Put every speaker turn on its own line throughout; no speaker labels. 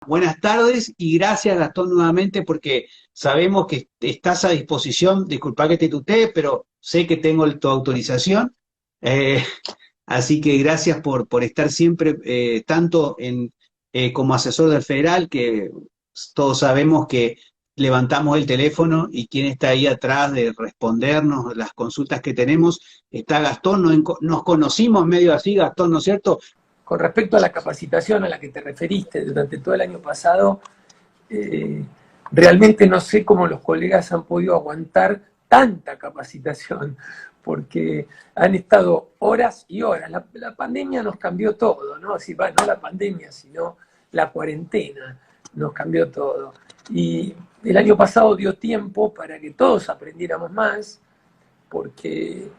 Buenas tardes y gracias Gastón nuevamente porque sabemos que estás a disposición, disculpa que te tutee, pero sé que tengo tu autorización, eh, así que gracias por estar siempre tanto como asesor del federal, que todos sabemos que levantamos el teléfono y quien está ahí atrás de respondernos las consultas que tenemos está Gastón, nos conocimos medio así, Gastón, ¿no es cierto?
Con respecto a la capacitación a la que te referiste durante todo el año pasado, eh, realmente no sé cómo los colegas han podido aguantar tanta capacitación, porque han estado horas y horas. La pandemia nos cambió todo, ¿no? Si, no la pandemia, sino la cuarentena nos cambió todo. Y el año pasado dio tiempo para que todos aprendiéramos más, porque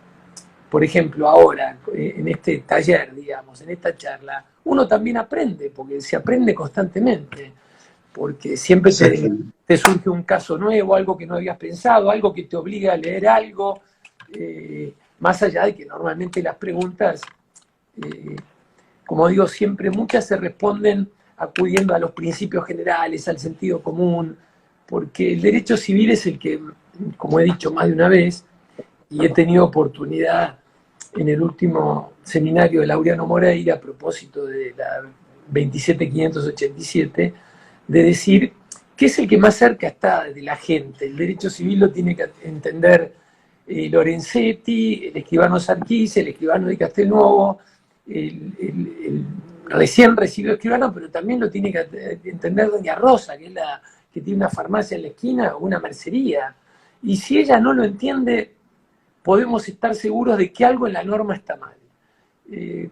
por ejemplo, ahora, en este taller, digamos, en esta charla, uno también aprende, porque se aprende constantemente, porque siempre te surge un caso nuevo, algo que no habías pensado, algo que te obliga a leer algo, más allá de que normalmente las preguntas, eh, como digo siempre, muchas se responden acudiendo a los principios generales, al sentido común, porque el derecho civil es el que, como he dicho más de una vez, y he tenido oportunidad en el último seminario de Laureano Moreira a propósito de la 27587, de decir que es el que más cerca está de la gente. El derecho civil lo tiene que entender Lorenzetti, el escribano Sarkis, el escribano de Castelnuovo, el recién recibido escribano, pero también lo tiene que entender doña Rosa, que es la que tiene una farmacia en la esquina o una mercería. Y si ella no lo entiende, podemos estar seguros de que algo en la norma está mal.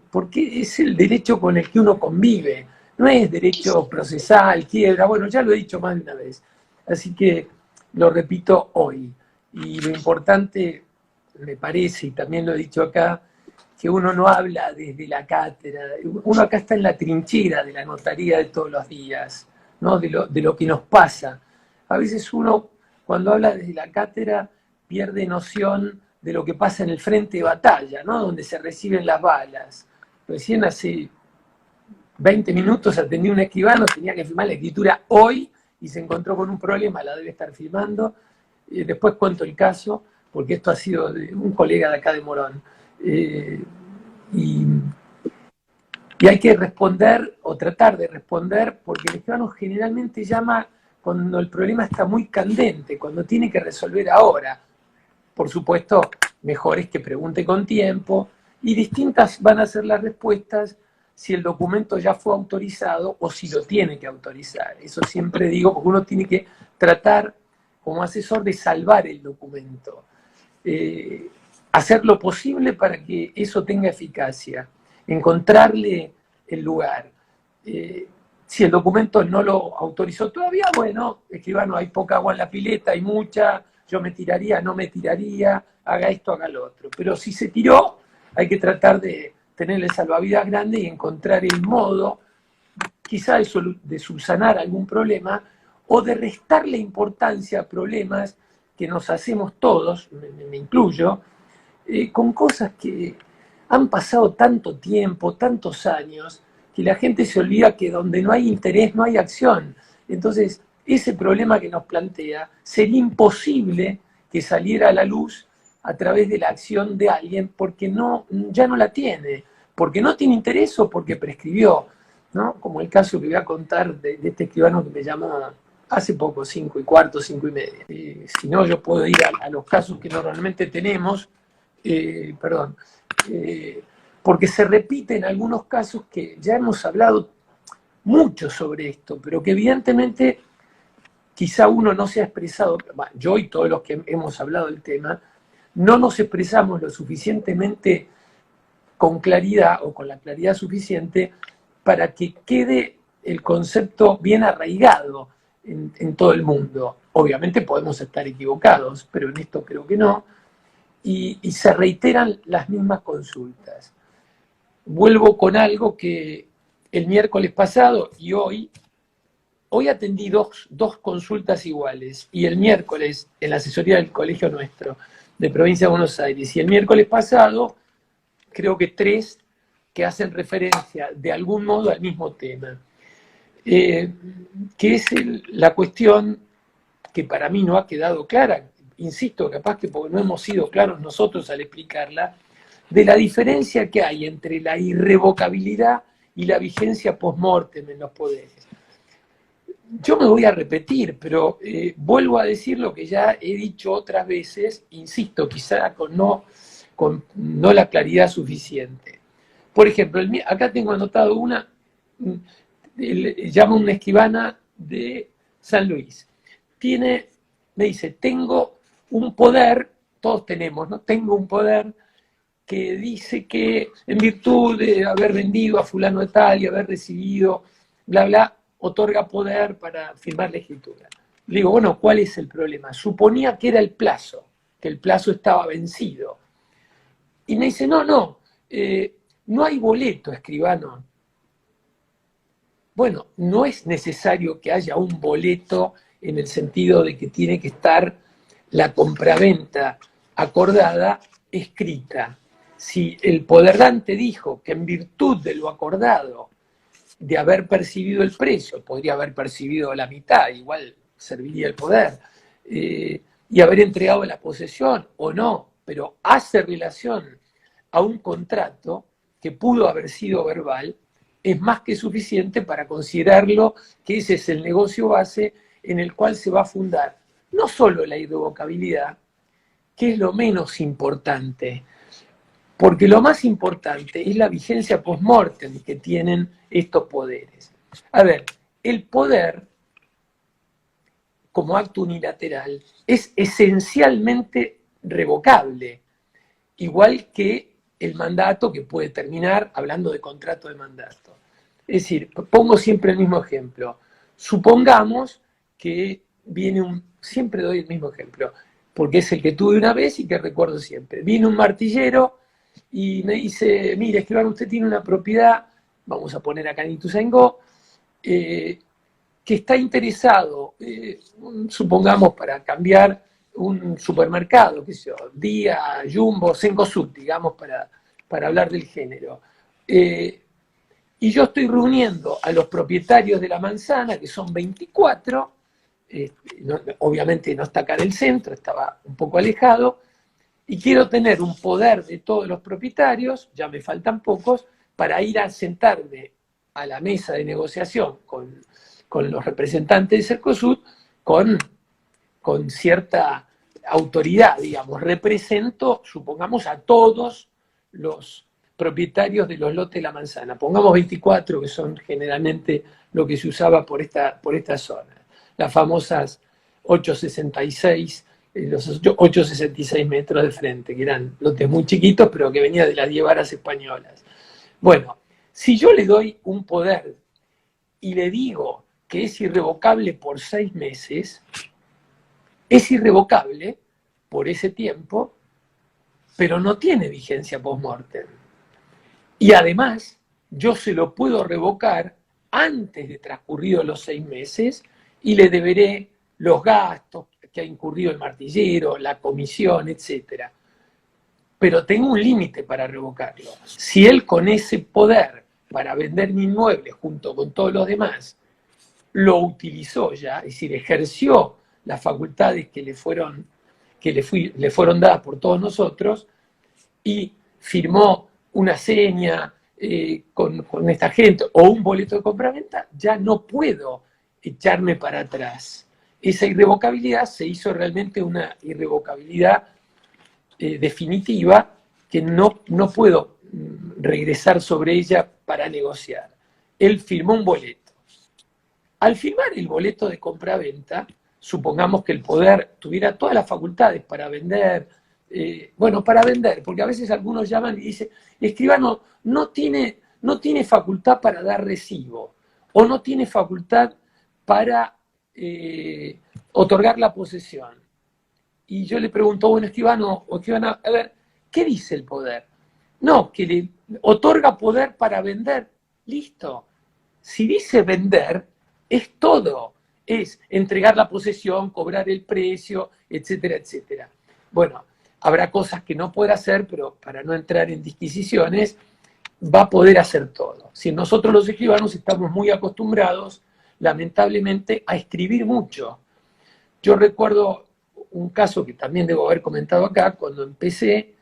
Porque es el derecho con el que uno convive, no es derecho procesal, quiebra, bueno, ya lo he dicho más de una vez. Así que lo repito hoy. Y lo importante, me parece, y también lo he dicho acá, que uno no habla desde la cátedra, uno acá está en la trinchera de la notaría de todos los días, ¿no? de lo que nos pasa. A veces uno, cuando habla desde la cátedra, pierde noción de lo que pasa en el frente de batalla, ¿no? Donde se reciben las balas. Recién hace 20 minutos atendí a un escribano, tenía que firmar la escritura hoy y se encontró con un problema, la debe estar firmando. Después cuento el caso, porque esto ha sido de un colega de acá de Morón. Y, y hay que responder o tratar de responder, porque el escribano generalmente llama cuando el problema está muy candente, cuando tiene que resolver ahora. Por supuesto, mejor es que pregunte con tiempo, y distintas van a ser las respuestas si el documento ya fue autorizado o si lo tiene que autorizar. Eso siempre digo, porque uno tiene que tratar como asesor de salvar el documento. Hacer lo posible para que eso tenga eficacia, encontrarle el lugar. Si el documento no lo autorizó todavía, bueno, escribano, hay poca agua en la pileta, hay mucha, yo me tiraría, no me tiraría, haga esto, haga lo otro. Pero si se tiró, hay que tratar de tener el salvavidas grande y encontrar el modo, quizá de subsanar algún problema o de restarle importancia a problemas que nos hacemos todos, me incluyo, con cosas que han pasado tanto tiempo, tantos años, que la gente se olvida que donde no hay interés no hay acción. Entonces, ese problema que nos plantea, sería imposible que saliera a la luz a través de la acción de alguien porque no, ya no la tiene, porque no tiene interés o porque prescribió, ¿no? Como el caso que voy a contar de este escribano que me llamó hace poco, 5:15, 5:30. Si no, yo puedo ir a los casos que normalmente tenemos, perdón, porque se repiten algunos casos que ya hemos hablado mucho sobre esto, pero que evidentemente quizá uno no se ha expresado, yo y todos los que hemos hablado del tema, no nos expresamos lo suficientemente con claridad o con la claridad suficiente para que quede el concepto bien arraigado en todo el mundo. Obviamente podemos estar equivocados, pero en esto creo que no, y se reiteran las mismas consultas. Vuelvo con algo que el miércoles pasado y hoy atendí dos consultas iguales, y el miércoles en la asesoría del colegio nuestro, de Provincia de Buenos Aires, y el miércoles pasado creo que 3 que hacen referencia de algún modo al mismo tema. eh, que es la cuestión que para mí no ha quedado clara, insisto, capaz que porque no hemos sido claros nosotros al explicarla, de la diferencia que hay entre la irrevocabilidad y la vigencia post-mortem en los poderes. Yo me voy a repetir, pero vuelvo a decir lo que ya he dicho otras veces, insisto, quizá con no la claridad suficiente. Por ejemplo, acá tengo anotado una, llama una escribana de San Luis. Me dice, tengo un poder, todos tenemos, ¿no? Tengo un poder que dice que en virtud de haber vendido a fulano de tal y haber recibido, bla, bla, otorga poder para firmar la escritura. Le digo, bueno, ¿cuál es el problema? Suponía que era el plazo, que el plazo estaba vencido. Y me dice, no, no hay boleto, escribano. Bueno, no es necesario que haya un boleto en el sentido de que tiene que estar la compraventa acordada escrita. Si el poderdante dijo que en virtud de lo acordado, de haber percibido el precio, podría haber percibido la mitad, igual serviría el poder, y haber entregado la posesión o no, pero hace relación a un contrato que pudo haber sido verbal, es más que suficiente para considerarlo que ese es el negocio base en el cual se va a fundar no solo la irrevocabilidad, que es lo menos importante, porque lo más importante es la vigencia post-mortem que tienen estos poderes. A ver, el poder, como acto unilateral, es esencialmente revocable, igual que el mandato, que puede terminar hablando de contrato de mandato. Es decir, pongo siempre el mismo ejemplo. Supongamos que siempre doy el mismo ejemplo, porque es el que tuve una vez y que recuerdo siempre. Viene un martillero y me dice, mire, escribano, usted tiene una propiedad, vamos a poner acá en Ituzaingó, que está interesado, supongamos, para cambiar un supermercado, qué sé yo, Día, Jumbo, Cencosud, digamos, para hablar del género. Y yo estoy reuniendo a los propietarios de la manzana, que son 24, obviamente no está acá en el centro, estaba un poco alejado, y quiero tener un poder de todos los propietarios, ya me faltan pocos, para ir a sentarme a la mesa de negociación con los representantes de Cencosud con cierta autoridad, digamos. Represento, supongamos, a todos los propietarios de los lotes de la manzana. Pongamos 24, que son generalmente lo que se usaba por esta zona. Las famosas 866, los 866 metros de frente, que eran lotes muy chiquitos, pero que venían de las 10 varas españolas. Bueno, si yo le doy un poder y le digo que es irrevocable por 6 meses, es irrevocable por ese tiempo, pero no tiene vigencia post-mortem. Y además, yo se lo puedo revocar antes de transcurridos los 6 meses y le deberé los gastos que ha incurrido el martillero, la comisión, etc. Pero tengo un límite para revocarlo. Si él con ese poder para vender mi inmueble junto con todos los demás lo utilizó ya, es decir, ejerció las facultades que le fueron dadas por todos nosotros y firmó una seña con esta gente o un boleto de compraventa, ya no puedo echarme para atrás. Esa irrevocabilidad se hizo realmente una irrevocabilidad definitiva que no puedo regresar sobre ella para negociar. Él firmó un boleto. Al firmar el boleto de compraventa, supongamos que el poder tuviera todas las facultades para vender, para vender, porque a veces algunos llaman y dicen, escribano, no tiene facultad para dar recibo, o no tiene facultad para otorgar la posesión. Y yo le pregunto, bueno, escribano, o escribana, a ver, ¿qué dice el poder? No, que le otorga poder para vender. Listo. Si dice vender, es todo. Es entregar la posesión, cobrar el precio, etcétera, etcétera. Bueno, habrá cosas que no podrá hacer, pero para no entrar en disquisiciones, va a poder hacer todo. Si nosotros los escribanos estamos muy acostumbrados lamentablemente, a escribir mucho. Yo recuerdo un caso que también debo haber comentado acá, cuando empecé,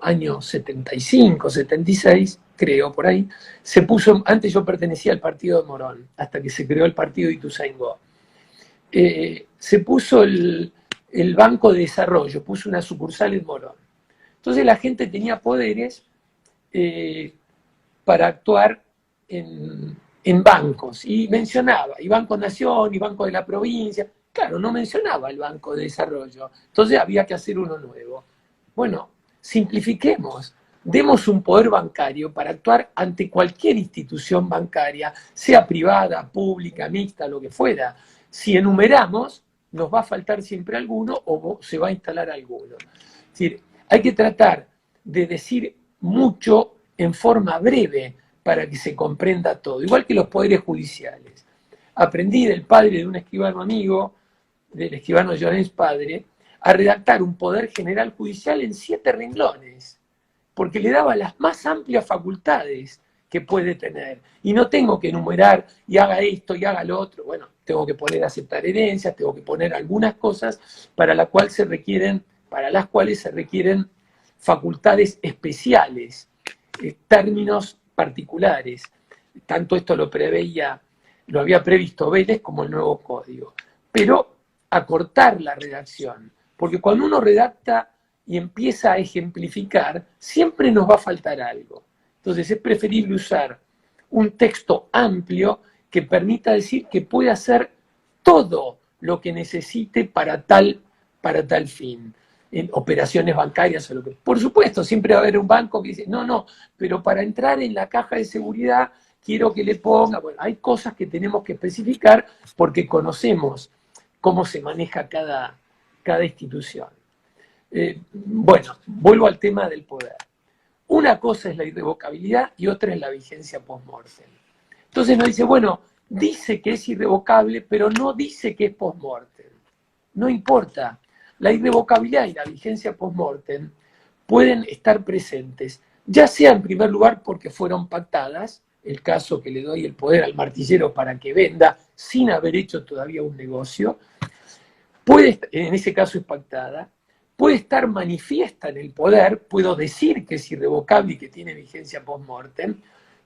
año 75, 76, creo, por ahí, se puso, antes yo pertenecía al partido de Morón, hasta que se creó el partido de Ituzaingó. Se puso el Banco de Desarrollo, puso una sucursal en Morón. Entonces la gente tenía poderes para actuar en bancos, y mencionaba, y Banco Nación, y Banco de la Provincia. Claro, no mencionaba el Banco de Desarrollo, entonces había que hacer uno nuevo. Bueno, simplifiquemos, demos un poder bancario para actuar ante cualquier institución bancaria, sea privada, pública, mixta, lo que fuera. Si enumeramos, nos va a faltar siempre alguno o se va a instalar alguno. Es decir, hay que tratar de decir mucho en forma breve para que se comprenda todo, igual que los poderes judiciales. Aprendí del padre de un escribano amigo, del escribano Llorens padre, a redactar un poder general judicial en 7 renglones, porque le daba las más amplias facultades que puede tener. Y no tengo que enumerar y haga esto y haga lo otro. Bueno, tengo que poner aceptar herencias, tengo que poner algunas cosas para las cuales se requieren facultades especiales, términos particulares. Tanto esto lo había previsto Vélez como el nuevo código. Pero acortar la redacción, porque cuando uno redacta y empieza a ejemplificar, siempre nos va a faltar algo. Entonces es preferible usar un texto amplio que permita decir que puede hacer todo lo que necesite para tal fin, en operaciones bancarias o lo que. Por supuesto, siempre va a haber un banco que dice, no, pero para entrar en la caja de seguridad quiero que le ponga. Bueno, hay cosas que tenemos que especificar porque conocemos cómo se maneja cada institución. Bueno, vuelvo al tema del poder. Una cosa es la irrevocabilidad y otra es la vigencia post-mortem. Entonces nos dice, bueno, dice que es irrevocable, pero no dice que es post-mortem. No importa. La irrevocabilidad y la vigencia post-mortem pueden estar presentes, ya sea en primer lugar porque fueron pactadas, el caso que le doy el poder al martillero para que venda sin haber hecho todavía un negocio, en ese caso es pactada, puede estar manifiesta en el poder, puedo decir que es irrevocable y que tiene vigencia post-mortem,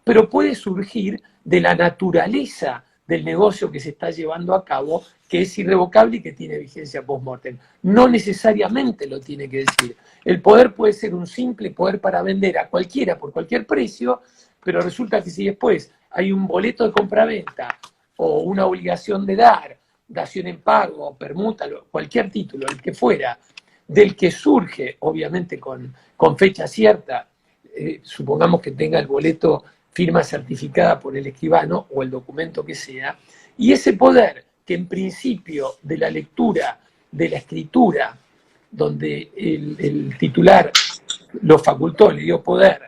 pero puede surgir de la naturaleza del negocio que se está llevando a cabo, que es irrevocable y que tiene vigencia post-mortem. No necesariamente lo tiene que decir. El poder puede ser un simple poder para vender a cualquiera por cualquier precio, pero resulta que si después hay un boleto de compraventa o una obligación de dar, dación en pago, permuta, cualquier título, el que fuera, del que surge, obviamente con fecha cierta, supongamos que tenga el boleto firma certificada por el escribano o el documento que sea, y ese poder que en principio de la lectura, de la escritura, donde el titular lo facultó, le dio poder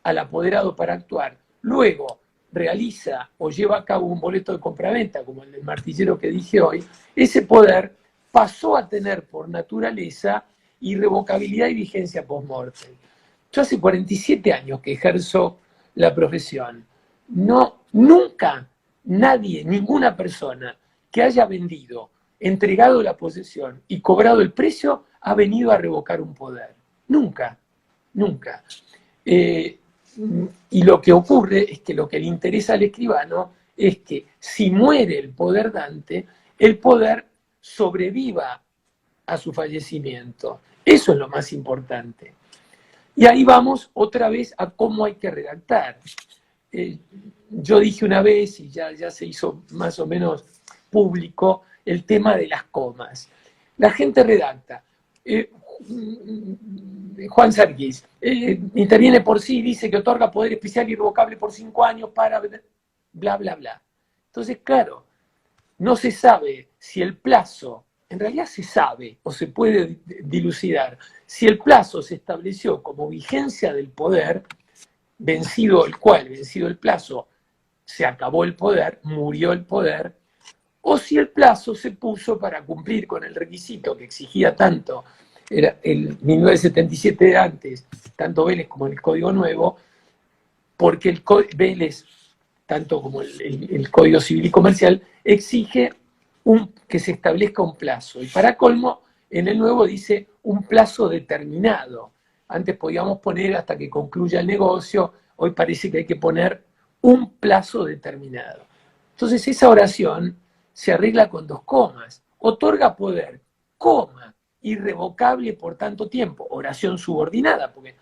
al apoderado para actuar, luego realiza o lleva a cabo un boleto de compraventa, como el del martillero que dije hoy, ese poder pasó a tener por naturaleza irrevocabilidad y vigencia post-mortem. Yo hace 47 años que ejerzo la profesión. Nunca nadie, ninguna persona que haya vendido, entregado la posesión y cobrado el precio ha venido a revocar un poder. Nunca, nunca. Y lo que ocurre es que lo que le interesa al escribano es que si muere el poder dante, el poder sobreviva a su fallecimiento. Eso es lo más importante. Y ahí vamos otra vez a cómo hay que redactar. Yo dije una vez, y ya se hizo más o menos público, el tema de las comas. La gente redacta. Juan Sarguís interviene por sí, dice que otorga poder especial irrevocable por 5 años para bla, bla, bla. Entonces, claro, no se sabe si el plazo, en realidad se sabe o se puede dilucidar, si el plazo se estableció como vigencia del poder, vencido el plazo, se acabó el poder, murió el poder, o si el plazo se puso para cumplir con el requisito que exigía tanto era el 1977 de antes, tanto Vélez como el Código Nuevo, porque Vélez tanto como el Código Civil y Comercial, exige que se establezca un plazo. Y para colmo, en el nuevo dice un plazo determinado. Antes podíamos poner hasta que concluya el negocio, hoy parece que hay que poner un plazo determinado. Entonces esa oración se arregla con 2 comas. Otorga poder, coma, irrevocable por tanto tiempo. Oración subordinada, porque,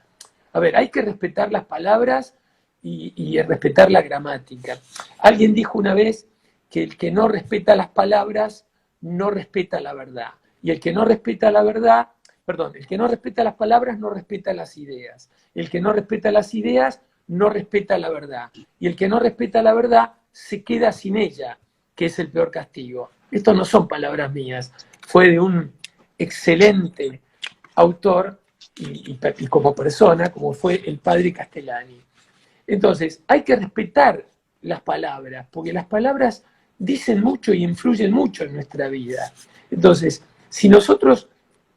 a ver, hay que respetar las palabras y respetar la gramática. Alguien dijo una vez que el que no respeta las palabras no respeta la verdad. Y el que no respeta la verdad, perdón, el que no respeta las palabras no respeta las ideas. El que no respeta las ideas no respeta la verdad. Y el que no respeta la verdad se queda sin ella, que es el peor castigo. Esto no son palabras mías, fue de un excelente autor y como persona, como fue el padre Castellani. Entonces, hay que respetar las palabras, porque las palabras dicen mucho y influyen mucho en nuestra vida. Entonces, si nosotros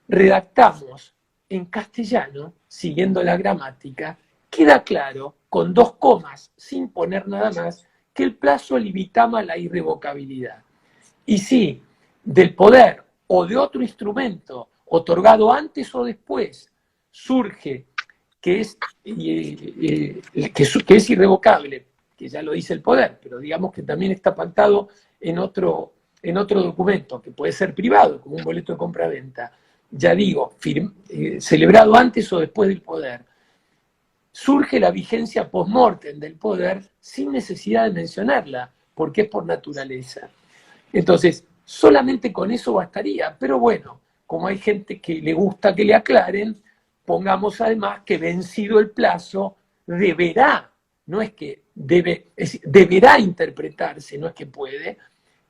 redactamos en castellano, siguiendo la gramática, queda claro, con 2 comas, sin poner nada más, que el plazo limitaba la irrevocabilidad. Y si del poder o de otro instrumento, otorgado antes o después, surge que es irrevocable, que ya lo dice el poder, pero digamos que también está pactado en otro documento, que puede ser privado, como un boleto de compra-venta, ya digo, celebrado antes o después del poder, surge la vigencia post-mortem del poder sin necesidad de mencionarla, porque es por naturaleza. Entonces, solamente con eso bastaría, pero bueno, como hay gente que le gusta que le aclaren, pongamos además que vencido el plazo, deberá, no es que debe, deberá interpretarse, no es que puede,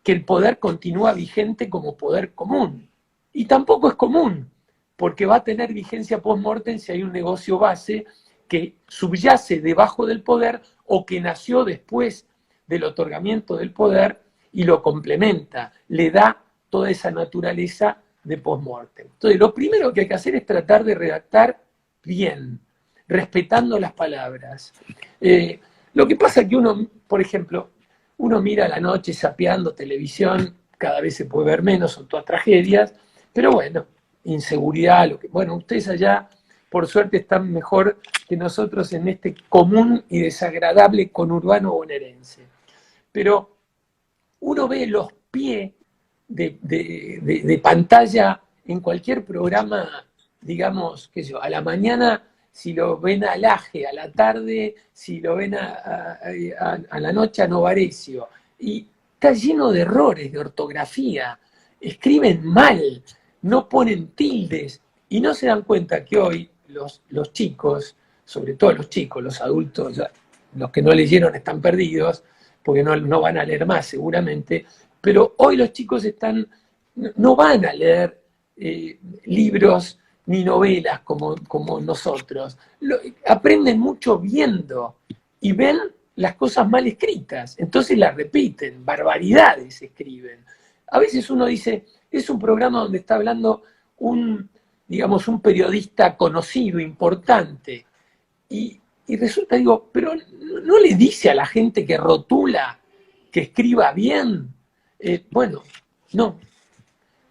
que el poder continúa vigente como poder común. Y tampoco es común, porque va a tener vigencia post-mortem si hay un negocio base que subyace debajo del poder o que nació después del otorgamiento del poder y lo complementa, le da toda esa naturaleza de post-mortem. Entonces, lo primero que hay que hacer es tratar de redactar bien, respetando las palabras. Lo que pasa es que uno, por ejemplo, uno mira a la noche sapeando televisión, cada vez se puede ver menos, son todas tragedias, pero bueno, inseguridad, bueno, ustedes allá, por suerte, están mejor que nosotros en este común y desagradable conurbano bonaerense. Pero uno ve los pies de pantalla en cualquier programa, digamos, qué sé yo, a la mañana, si lo ven a Laje, a la tarde, si lo ven a la noche a Novarecio. Y está lleno de errores de ortografía, escriben mal, no ponen tildes, y no se dan cuenta que hoy los chicos, sobre todo los chicos, los adultos, los que no leyeron están perdidos, porque no van a leer más seguramente, pero hoy los chicos no van a leer libros ni novelas como nosotros. Aprenden mucho viendo y ven las cosas mal escritas, entonces las repiten, barbaridades escriben. A veces uno dice, es un programa donde está hablando digamos, un periodista conocido, importante, y resulta, digo, pero no le dice a la gente que rotula que escriba bien. Bueno, no.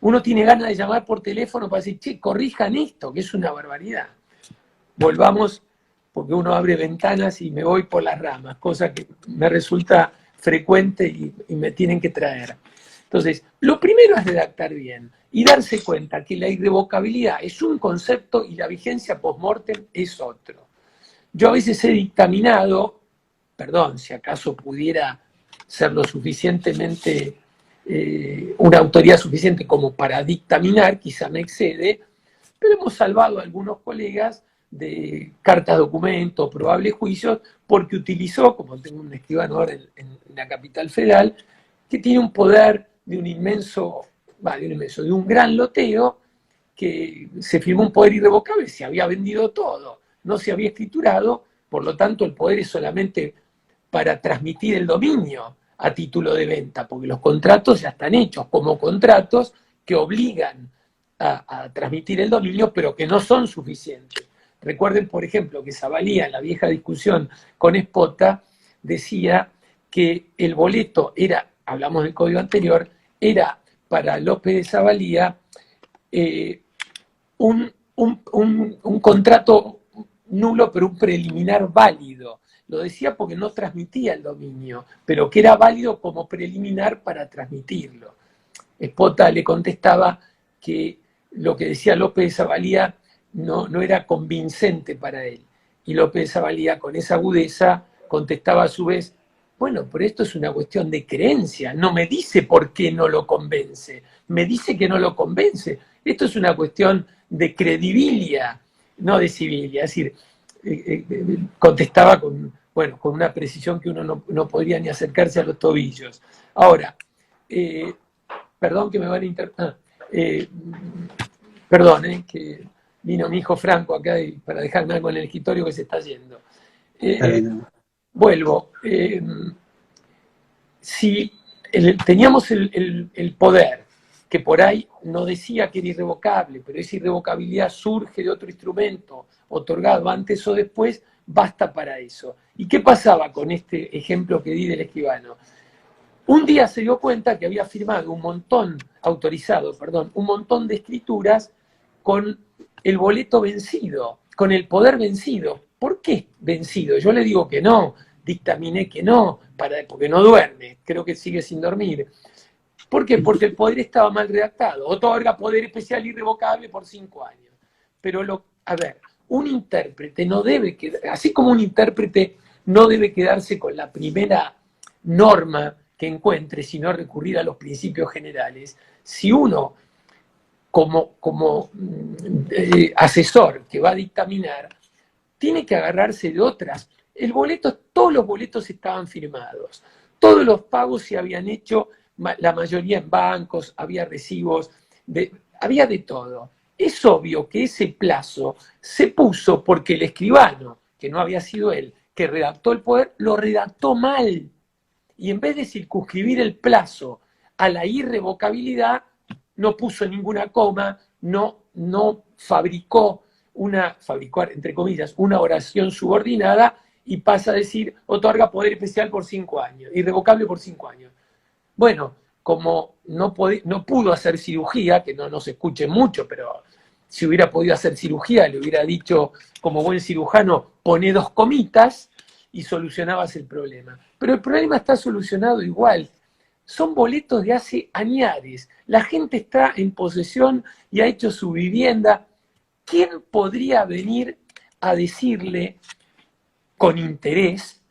Uno tiene ganas de llamar por teléfono para decir, che, corrijan esto, que es una barbaridad. Volvamos, porque uno abre ventanas y me voy por las ramas, cosa que me resulta frecuente y me tienen que traer. Entonces, lo primero es redactar bien y darse cuenta que la irrevocabilidad es un concepto y la vigencia post-mortem es otro. Yo a veces he dictaminado, perdón, si acaso pudiera ser lo suficientemente, una autoridad suficiente como para dictaminar, quizá me excede, pero hemos salvado a algunos colegas de cartas documento, probables juicios, porque utilizó, como tengo un escribano ahora en la capital federal, que tiene un poder de un gran loteo, que se firmó un poder irrevocable, se había vendido todo, no se había escriturado, por lo tanto el poder es solamente para transmitir el dominio a título de venta, porque los contratos ya están hechos como contratos que obligan a transmitir el dominio, pero que no son suficientes. Recuerden, por ejemplo, que Zavalía, en la vieja discusión con Espota, decía que el boleto era, hablamos del código anterior, era para López de Zavalía un contrato nulo, pero un preliminar válido. Lo decía porque no transmitía el dominio, pero que era válido como preliminar para transmitirlo. Espota le contestaba que lo que decía López de Zavalía no era convincente para él. Y López de Zavalía, con esa agudeza, contestaba a su vez: bueno, pero esto es una cuestión de creencia, no me dice por qué no lo convence, me dice que no lo convence. Esto es una cuestión de credibilia, no de civilia. Es decir, contestaba con una precisión que uno no podría ni acercarse a los tobillos. Ahora, perdón que me van a perdón, que vino mi hijo Franco acá para dejarme algo en el escritorio que se está yendo. Vuelvo. Si teníamos el poder, que por ahí no decía que era irrevocable, pero esa irrevocabilidad surge de otro instrumento otorgado antes o después, basta para eso. ¿Y qué pasaba con este ejemplo que di del escribano? Un día se dio cuenta que había firmado autorizado, un montón de escrituras con el boleto vencido, con el poder vencido. ¿Por qué vencido? Yo le digo que no, dictaminé que no, porque no duerme, creo que sigue sin dormir. ¿Por qué? Porque el poder estaba mal redactado. Otorga poder especial irrevocable por 5 años. Pero, un intérprete no debe quedar, así como un intérprete no debe quedarse con la primera norma que encuentre, sino recurrir a los principios generales, si uno, como asesor que va a dictaminar, tiene que agarrarse de otras. Todos los boletos estaban firmados, todos los pagos se habían hecho, la mayoría en bancos, había recibos, había de todo. Es obvio que ese plazo se puso porque el escribano, que no había sido él, que redactó el poder, lo redactó mal. Y en vez de circunscribir el plazo a la irrevocabilidad, no puso ninguna coma, no fabricó entre comillas, una oración subordinada y pasa a decir: otorga poder especial por 5 años, irrevocable por 5 años. Bueno, como no pudo hacer cirugía, que no se escuche mucho, pero si hubiera podido hacer cirugía, le hubiera dicho, como buen cirujano, pone 2 comitas y solucionabas el problema. Pero el problema está solucionado igual. Son boletos de hace añares. La gente está en posesión y ha hecho su vivienda. ¿Quién podría venir a decirle con interés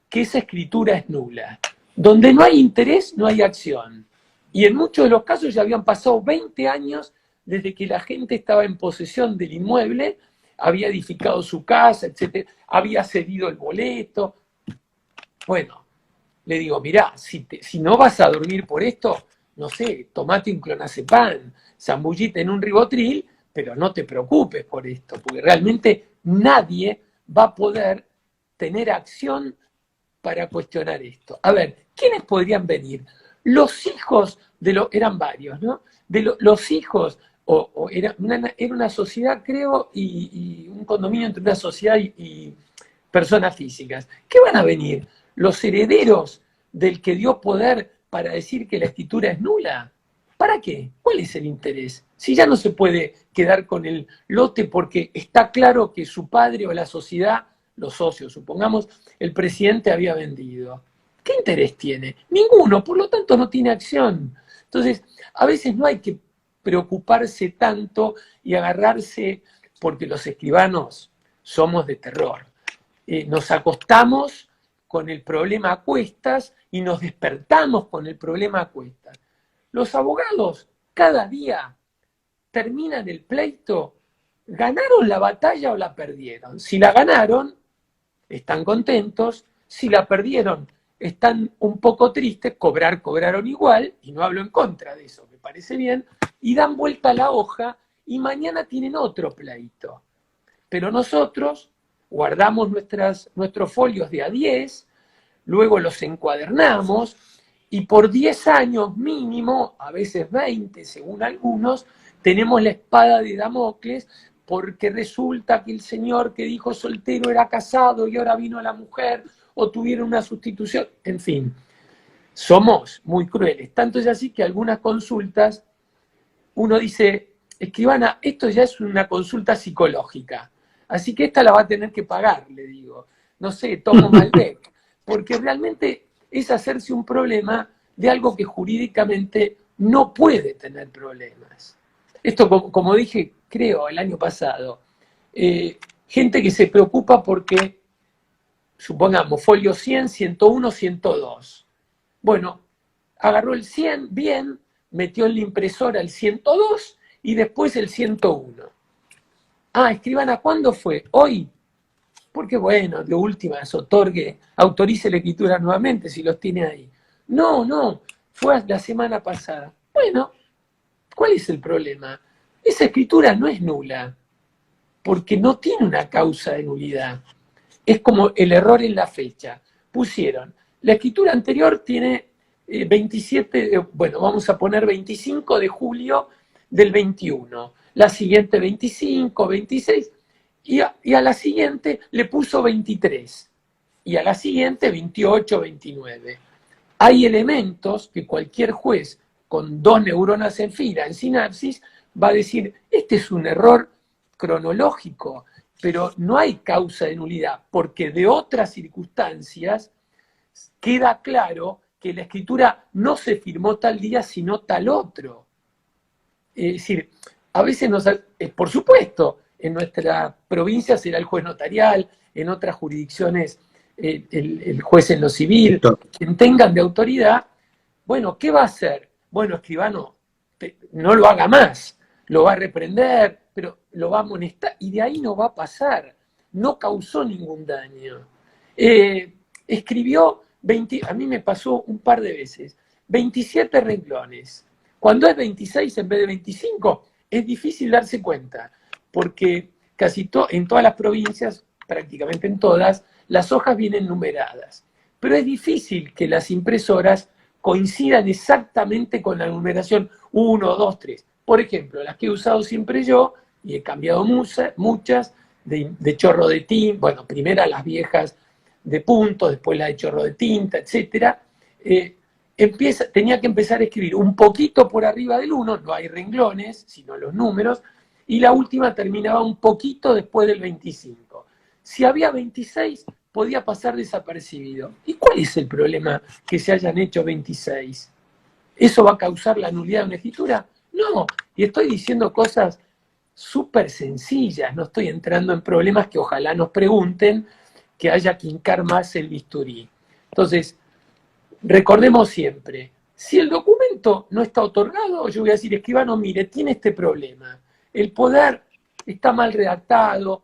que esa escritura es nula? Donde no hay interés, no hay acción. Y en muchos de los casos ya habían pasado 20 años desde que la gente estaba en posesión del inmueble, había edificado su casa, etc., había cedido el boleto. Bueno, le digo: mirá, si no vas a dormir por esto, no sé, tomate un clonazepam, zambullite en un ribotril, pero no te preocupes por esto, porque realmente nadie va a poder tener acción para cuestionar esto. A ver, ¿quiénes podrían venir? Los hijos eran varios, ¿no? Los hijos, era una sociedad, creo, y un condominio entre una sociedad y personas físicas. ¿Qué van a venir? Los herederos del que dio poder para decir que la escritura es nula. ¿Para qué? ¿Cuál es el interés? Si ya no se puede quedar con el lote porque está claro que su padre o la sociedad, los socios, supongamos, el presidente había vendido. ¿Qué interés tiene? Ninguno, por lo tanto no tiene acción. Entonces, a veces no hay que preocuparse tanto y agarrarse, porque los escribanos somos de terror. Nos acostamos con el problema a cuestas y nos despertamos con el problema a cuestas. Los abogados cada día terminan el pleito, ¿ganaron la batalla o la perdieron? Si la ganaron, están contentos. Si la perdieron, están un poco tristes. Cobraron igual, y no hablo en contra de eso, me parece bien, y dan vuelta a la hoja y mañana tienen otro pleito. Pero nosotros guardamos nuestros folios de A10, luego los encuadernamos, y por 10 años mínimo, a veces 20 según algunos, tenemos la espada de Damocles, porque resulta que el señor que dijo soltero era casado y ahora vino la mujer, o tuvieron una sustitución, en fin. Somos muy crueles. Tanto es así que algunas consultas, uno dice, escribana, esto ya es una consulta psicológica, así que esta la va a tener que pagar, le digo. No sé, tomo Malbec, porque realmente es hacerse un problema de algo que jurídicamente no puede tener problemas. Esto, como dije, creo, el año pasado, gente que se preocupa porque, supongamos, folio 100, 101, 102. Bueno, agarró el 100, bien, metió en la impresora el 102 y después el 101. Ah, escribana, ¿cuándo fue? Hoy. Porque bueno, de últimas, autorice la escritura nuevamente si los tiene ahí. No, fue la semana pasada. Bueno, ¿cuál es el problema? Esa escritura no es nula, porque no tiene una causa de nulidad. Es como el error en la fecha. Pusieron, la escritura anterior tiene 27, bueno, vamos a poner 25 de julio del 21. La siguiente 25, 26, y a la siguiente le puso 23. Y a la siguiente 28, 29. Hay elementos que cualquier juez con 2 neuronas en fila, en sinapsis, va a decir, este es un error cronológico, pero no hay causa de nulidad, porque de otras circunstancias queda claro que la escritura no se firmó tal día, sino tal otro. Es decir, a veces por supuesto, en nuestra provincia será el juez notarial, en otras jurisdicciones el juez en lo civil, quien tengan de autoridad. Bueno, ¿qué va a hacer? Bueno, escribano, no lo haga más, lo va a reprender, pero lo va a amonestar, y de ahí no va a pasar. No causó ningún daño. Escribió a mí me pasó un par de veces, 27 renglones. Cuando es 26 en vez de 25, es difícil darse cuenta, porque en todas las provincias, prácticamente en todas, las hojas vienen numeradas. Pero es difícil que las impresoras coincidan exactamente con la numeración 1, 2, 3. Por ejemplo, las que he usado siempre yo, y he cambiado muchas, de chorro de tinta, bueno, primero las viejas de punto, después la de chorro de tinta, etc. Tenía que empezar a escribir un poquito por arriba del 1, no hay renglones, sino los números, y la última terminaba un poquito después del 25. Si había 26, podía pasar desapercibido. ¿Y cuál es el problema que se hayan hecho 26? ¿Eso va a causar la nulidad de una escritura? No, y estoy diciendo cosas súper sencillas, no estoy entrando en problemas que ojalá nos pregunten, que haya que hincar más el bisturí. Entonces, recordemos siempre, si el documento no está otorgado, yo voy a decir, escribano, mire, tiene este problema. El poder está mal redactado,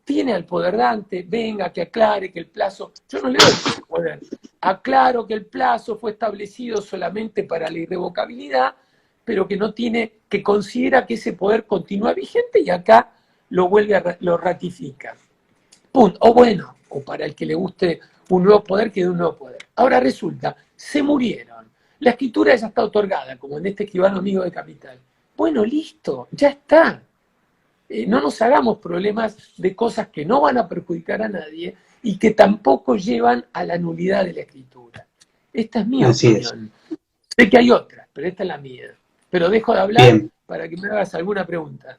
tiene al poder dante, venga, que aclare que el plazo, yo no le doy ese poder, aclaro que el plazo fue establecido solamente para la irrevocabilidad, pero que no tiene, que considera que ese poder continúa vigente y acá lo ratifica. Punto. O bueno, o para el que le guste un nuevo poder, que dé un nuevo poder. Ahora resulta, se murieron. La escritura ya está otorgada, como en este escribano amigo de Capital. Bueno, listo, ya está. No nos hagamos problemas de cosas que no van a perjudicar a nadie y que tampoco llevan a la nulidad de la escritura. Esta es mi opinión. Sé que hay otras, pero esta es la mía. Pero dejo de hablar para que me hagas alguna pregunta.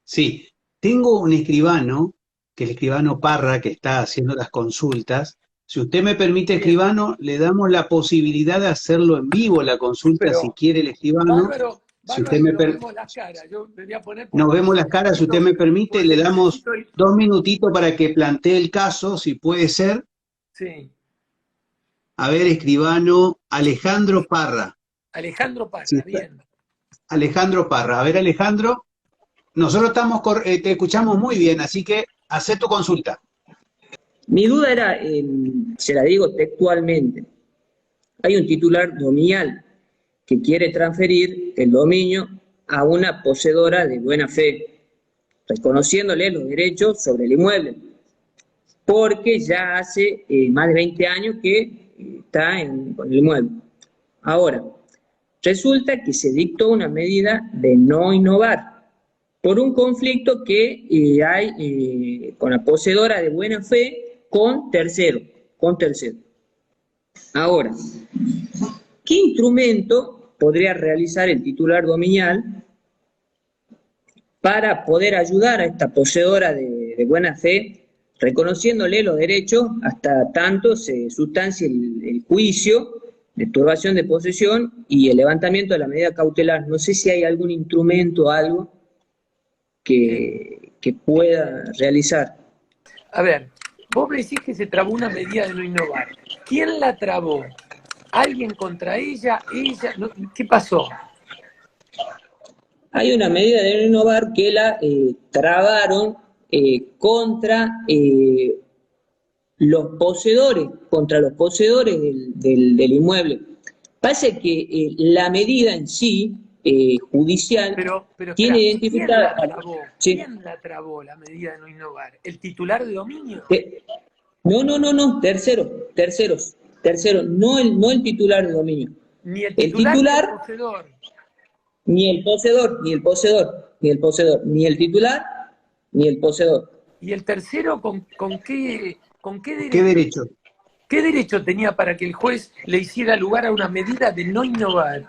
Sí, tengo un escribano, que es el escribano Parra, que está haciendo las consultas. Si usted me permite, escribano, le damos la posibilidad de hacerlo en vivo, la consulta, pero, si quiere el escribano.
Bárbaro,
si usted me
nos vemos las caras. Yo voy a poner
nos vemos las caras, si usted me permite, le damos 2 minutitos para que plantee el caso, si puede ser.
Sí.
A ver, escribano Alejandro Parra.
Alejandro Parra, sí, bien.
Alejandro Parra. A ver, Alejandro, nosotros te escuchamos muy bien, así que haz tu consulta.
Mi duda era, se la digo textualmente, hay un titular dominial que quiere transferir el dominio a una poseedora de buena fe, reconociéndole los derechos sobre el inmueble, porque ya hace más de 20 años que está con el inmueble. Ahora, resulta que se dictó una medida de no innovar por un conflicto que hay con la poseedora de buena fe con tercero, con terceros. Ahora, ¿qué instrumento podría realizar el titular dominial para poder ayudar a esta poseedora de buena fe, reconociéndole los derechos hasta tanto se sustancie el juicio de turbación de posesión y el levantamiento de la medida cautelar? No sé si hay algún instrumento o algo que pueda realizar.
A ver, vos me decís que se trabó una medida de no innovar. ¿Quién la trabó? ¿Alguien contra ella? ¿Ella? No, ¿qué pasó?
Hay una medida de no innovar que la trabaron contra los poseedores, del inmueble. Pasa que la medida en sí, judicial,
pero
tiene
espera,
identificada...
¿Quién la trabó la medida de no innovar? ¿El titular de dominio?
No, terceros, no el titular de dominio.
Ni el titular ni el poseedor.
Ni el titular, ni el poseedor.
¿Y el tercero con qué derecho?
¿Qué derecho?
¿Qué derecho tenía para que el juez le hiciera lugar a una medida de no innovar?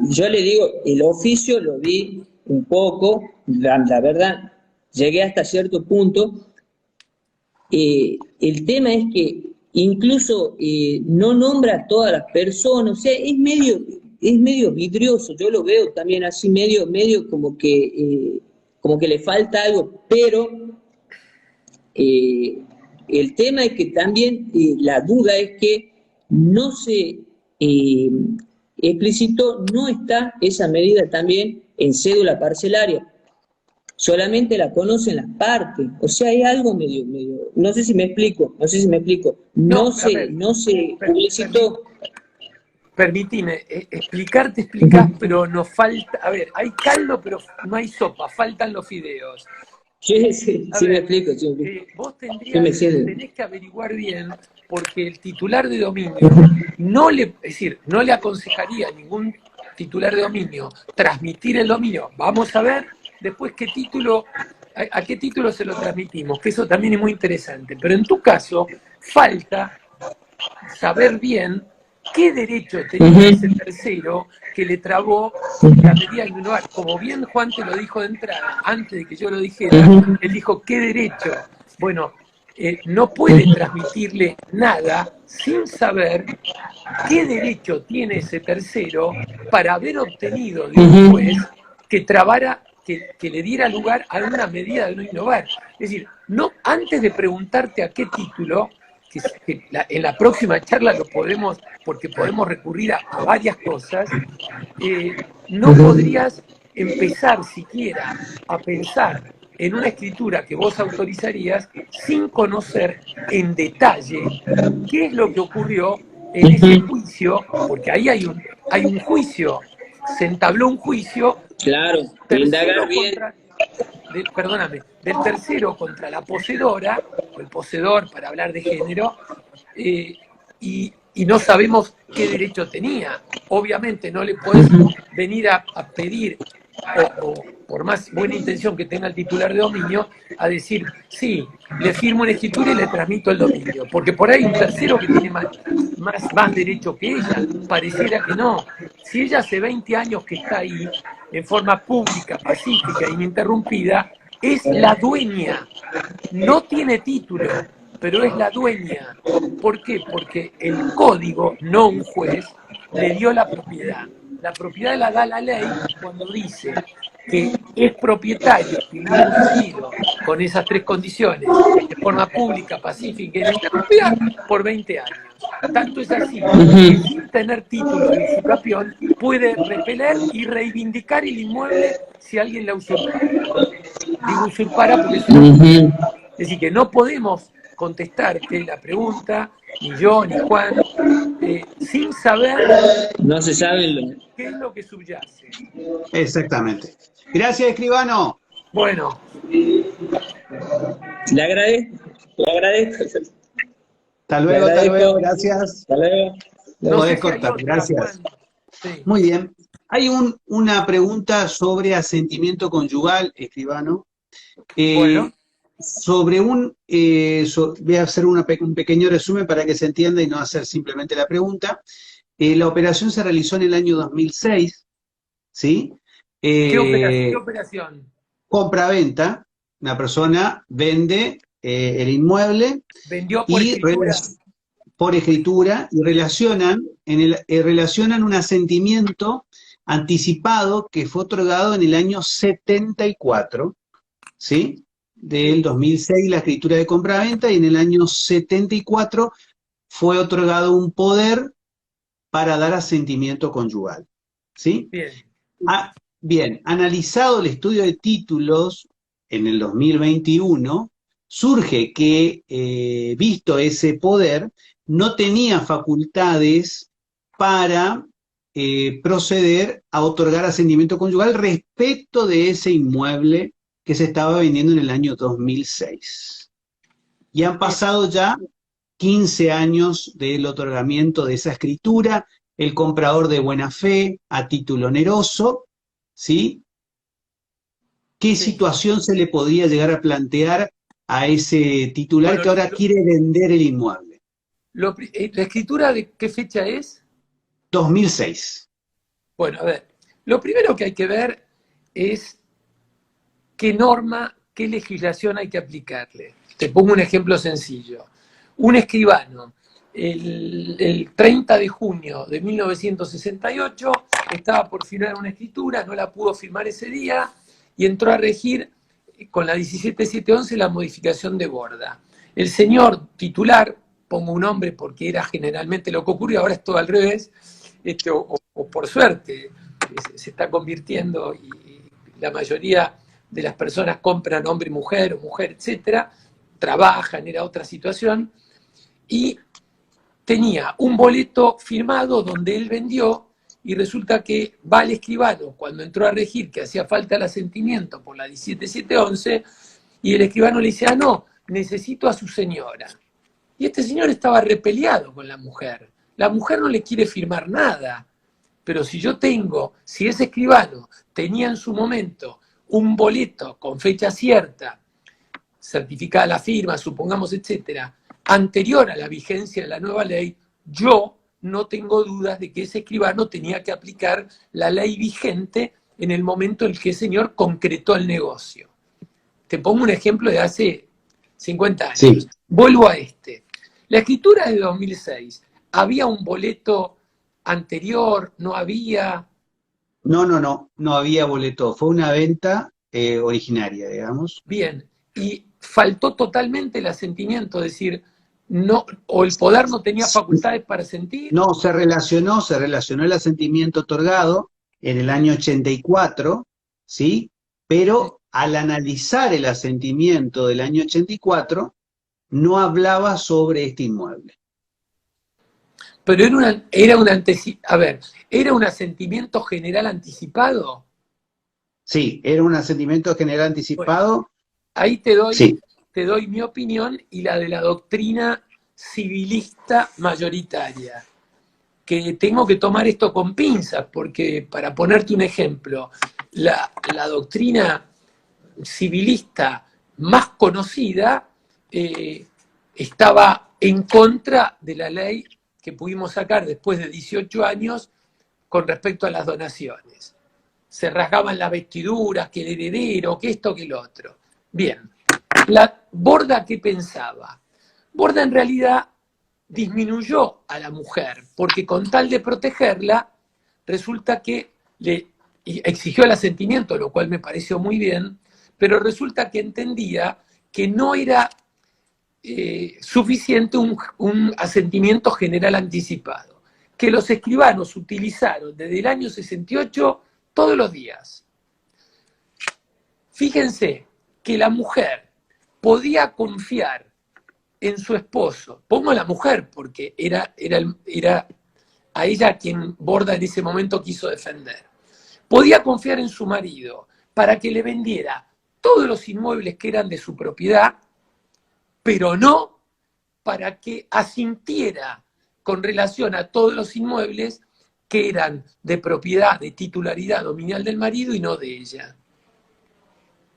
Yo le digo, el oficio lo vi un poco, la verdad, llegué hasta cierto punto. El tema es que incluso no nombra a todas las personas, o sea, es medio vidrioso, yo lo veo también así, medio como que le falta algo, pero el tema es que también la duda es que no se explicitó, no está esa medida también en cédula parcelaria, solamente la conocen las partes, o sea, hay algo medio, no sé si me explico, no se publicitó.
Permitime, explicás, pero nos falta, a ver, hay caldo, pero no hay sopa, faltan los fideos.
Sí, me explico.
Vos tenés que averiguar bien, porque el titular de dominio no le aconsejaría a ningún titular de dominio transmitir el dominio. Vamos a ver después a qué título se lo transmitimos, que eso también es muy interesante. Pero en tu caso, falta saber bien qué derecho tenía ese tercero que le trabó la medida de innovar. Como bien Juan te lo dijo de entrada, antes de que yo lo dijera, él dijo, ¿qué derecho? Bueno, no puede transmitirle nada sin saber qué derecho tiene ese tercero para haber obtenido de un juez que trabara, que le diera lugar a una medida de no innovar. Es decir, no, antes de preguntarte a qué título, en la próxima charla lo podemos, porque podemos recurrir a varias cosas, no podrías empezar siquiera a pensar en una escritura que vos autorizarías sin conocer en detalle qué es lo que ocurrió en ese juicio, porque ahí hay un juicio, se entabló un juicio,
claro, indagar bien.
Del tercero contra la poseedora, o el poseedor para hablar de género, y no sabemos qué derecho tenía. Obviamente no le podés venir a pedir, o por más buena intención que tenga el titular de dominio, a decir, sí, le firmo una escritura y le transmito el dominio, porque por ahí un tercero que tiene más derecho que ella, pareciera que no. Si ella hace 20 años que está ahí, en forma pública, pacífica, ininterrumpida, es la dueña, no tiene título, pero es la dueña. ¿Por qué? Porque el código, no un juez, le dio la propiedad. La propiedad la da la ley cuando dice que es propietario, incluido con esas tres condiciones, de forma pública, pacífica y ininterrumpida, por 20 años. Tanto es así que sin tener título de usucapión puede repeler y reivindicar el inmueble si alguien la usurpara. Digo usurpara porque es una... Es decir, que no podemos contestarte la pregunta, ni yo, ni Juan, sin saber
no se sabe
qué es lo que subyace.
Exactamente. Gracias, escribano.
Bueno.
Le agradezco.
Hasta luego, gracias.
Hasta luego.
No podés cortar, gracias. Sí. Muy bien. Hay una pregunta sobre asentimiento conyugal, escribano.
Bueno.
sobre voy a hacer un pequeño resumen para que se entienda y no hacer simplemente la pregunta. La operación se realizó en el año 2006, ¿sí?
Qué
Eh,
operación?
Compra-venta, una persona vende el inmueble
¿Vendió por
y
escritura?
por escritura y
Bien,
relacionan un asentimiento anticipado que fue otorgado en el año 74, ¿sí? Del
sí,
2006 la escritura de compra-venta y en el año 74 fue otorgado un poder para dar asentimiento conyugal, ¿sí?
bien.
Ah, bien, analizado el estudio de títulos en el 2021, surge que, visto ese poder, no tenía facultades para proceder a otorgar asentimiento conyugal respecto de ese inmueble que se estaba vendiendo en el año 2006. Y han
Bien.
pasado ya 15 años del otorgamiento de esa escritura, el comprador de buena fe, a título oneroso, ¿sí? ¿Qué
Sí.
situación se le podría llegar a plantear a ese titular
Bueno,
que ahora quiere vender el inmueble?
¿la escritura de qué fecha es?
2006.
Bueno, a ver, lo primero que hay que ver es qué norma, qué legislación hay que aplicarle. Te pongo un ejemplo sencillo. Un escribano, el 30 de junio de 1968, estaba por firmar una escritura, no la pudo firmar ese día y entró a regir con la 17711 la modificación de Borda. El señor titular, pongo un nombre porque era generalmente lo que ocurrió, ahora es todo al revés, o por suerte se está convirtiendo y la mayoría de las personas compran hombre y mujer, o mujer, etcétera, trabajan, era otra situación, y tenía un boleto firmado donde él vendió, y resulta que va al escribano cuando entró a regir que hacía falta el asentimiento por la 17711, y el escribano le dice, ah, no, necesito a su señora. Y este señor estaba repeleado con la mujer. La mujer no le quiere firmar nada. Pero si ese escribano tenía en su momento un boleto con fecha cierta, certificada la firma, supongamos, etcétera, anterior a la vigencia de la nueva ley, yo no tengo dudas de que ese escribano tenía que aplicar la ley vigente en el momento en que el señor concretó el negocio. Te pongo un ejemplo de hace 50 años.
Sí.
Vuelvo a este. La escritura de 2006, ¿había un boleto anterior? ¿No había?
No, no, no, no había boleto. Fue una venta originaria, digamos.
Bien. Y faltó totalmente el asentimiento, es decir, no, o el poder no tenía facultades para sentir.
No, se relacionó el asentimiento otorgado en el año 84, ¿sí? Pero al analizar el asentimiento del año 84, no hablaba sobre este inmueble.
Pero era un asentimiento general anticipado.
Sí, era un asentimiento general
Bueno,
anticipado.
ahí
Sí,
te doy mi opinión y la de la doctrina civilista mayoritaria, que tengo que tomar esto con pinzas, porque para ponerte un ejemplo, la doctrina civilista más conocida estaba en contra de la ley que pudimos sacar después de 18 años con respecto a las donaciones. Se rasgaban las vestiduras, que el heredero, que esto, que el otro. Bien, la Borda, ¿qué pensaba? Borda en realidad disminuyó a la mujer, porque con tal de protegerla, resulta que le exigió el asentimiento, lo cual me pareció muy bien, pero resulta que entendía que no era suficiente un asentimiento general anticipado, que los escribanos utilizaron desde el año 68 todos los días. Fíjense que la mujer podía confiar en su esposo, pongo a la mujer porque era a ella a quien Borda en ese momento quiso defender, podía confiar en su marido para que le vendiera todos los inmuebles que eran de su propiedad, pero no para que asintiera con relación a todos los inmuebles que eran de propiedad, de titularidad dominial del marido y no de ella.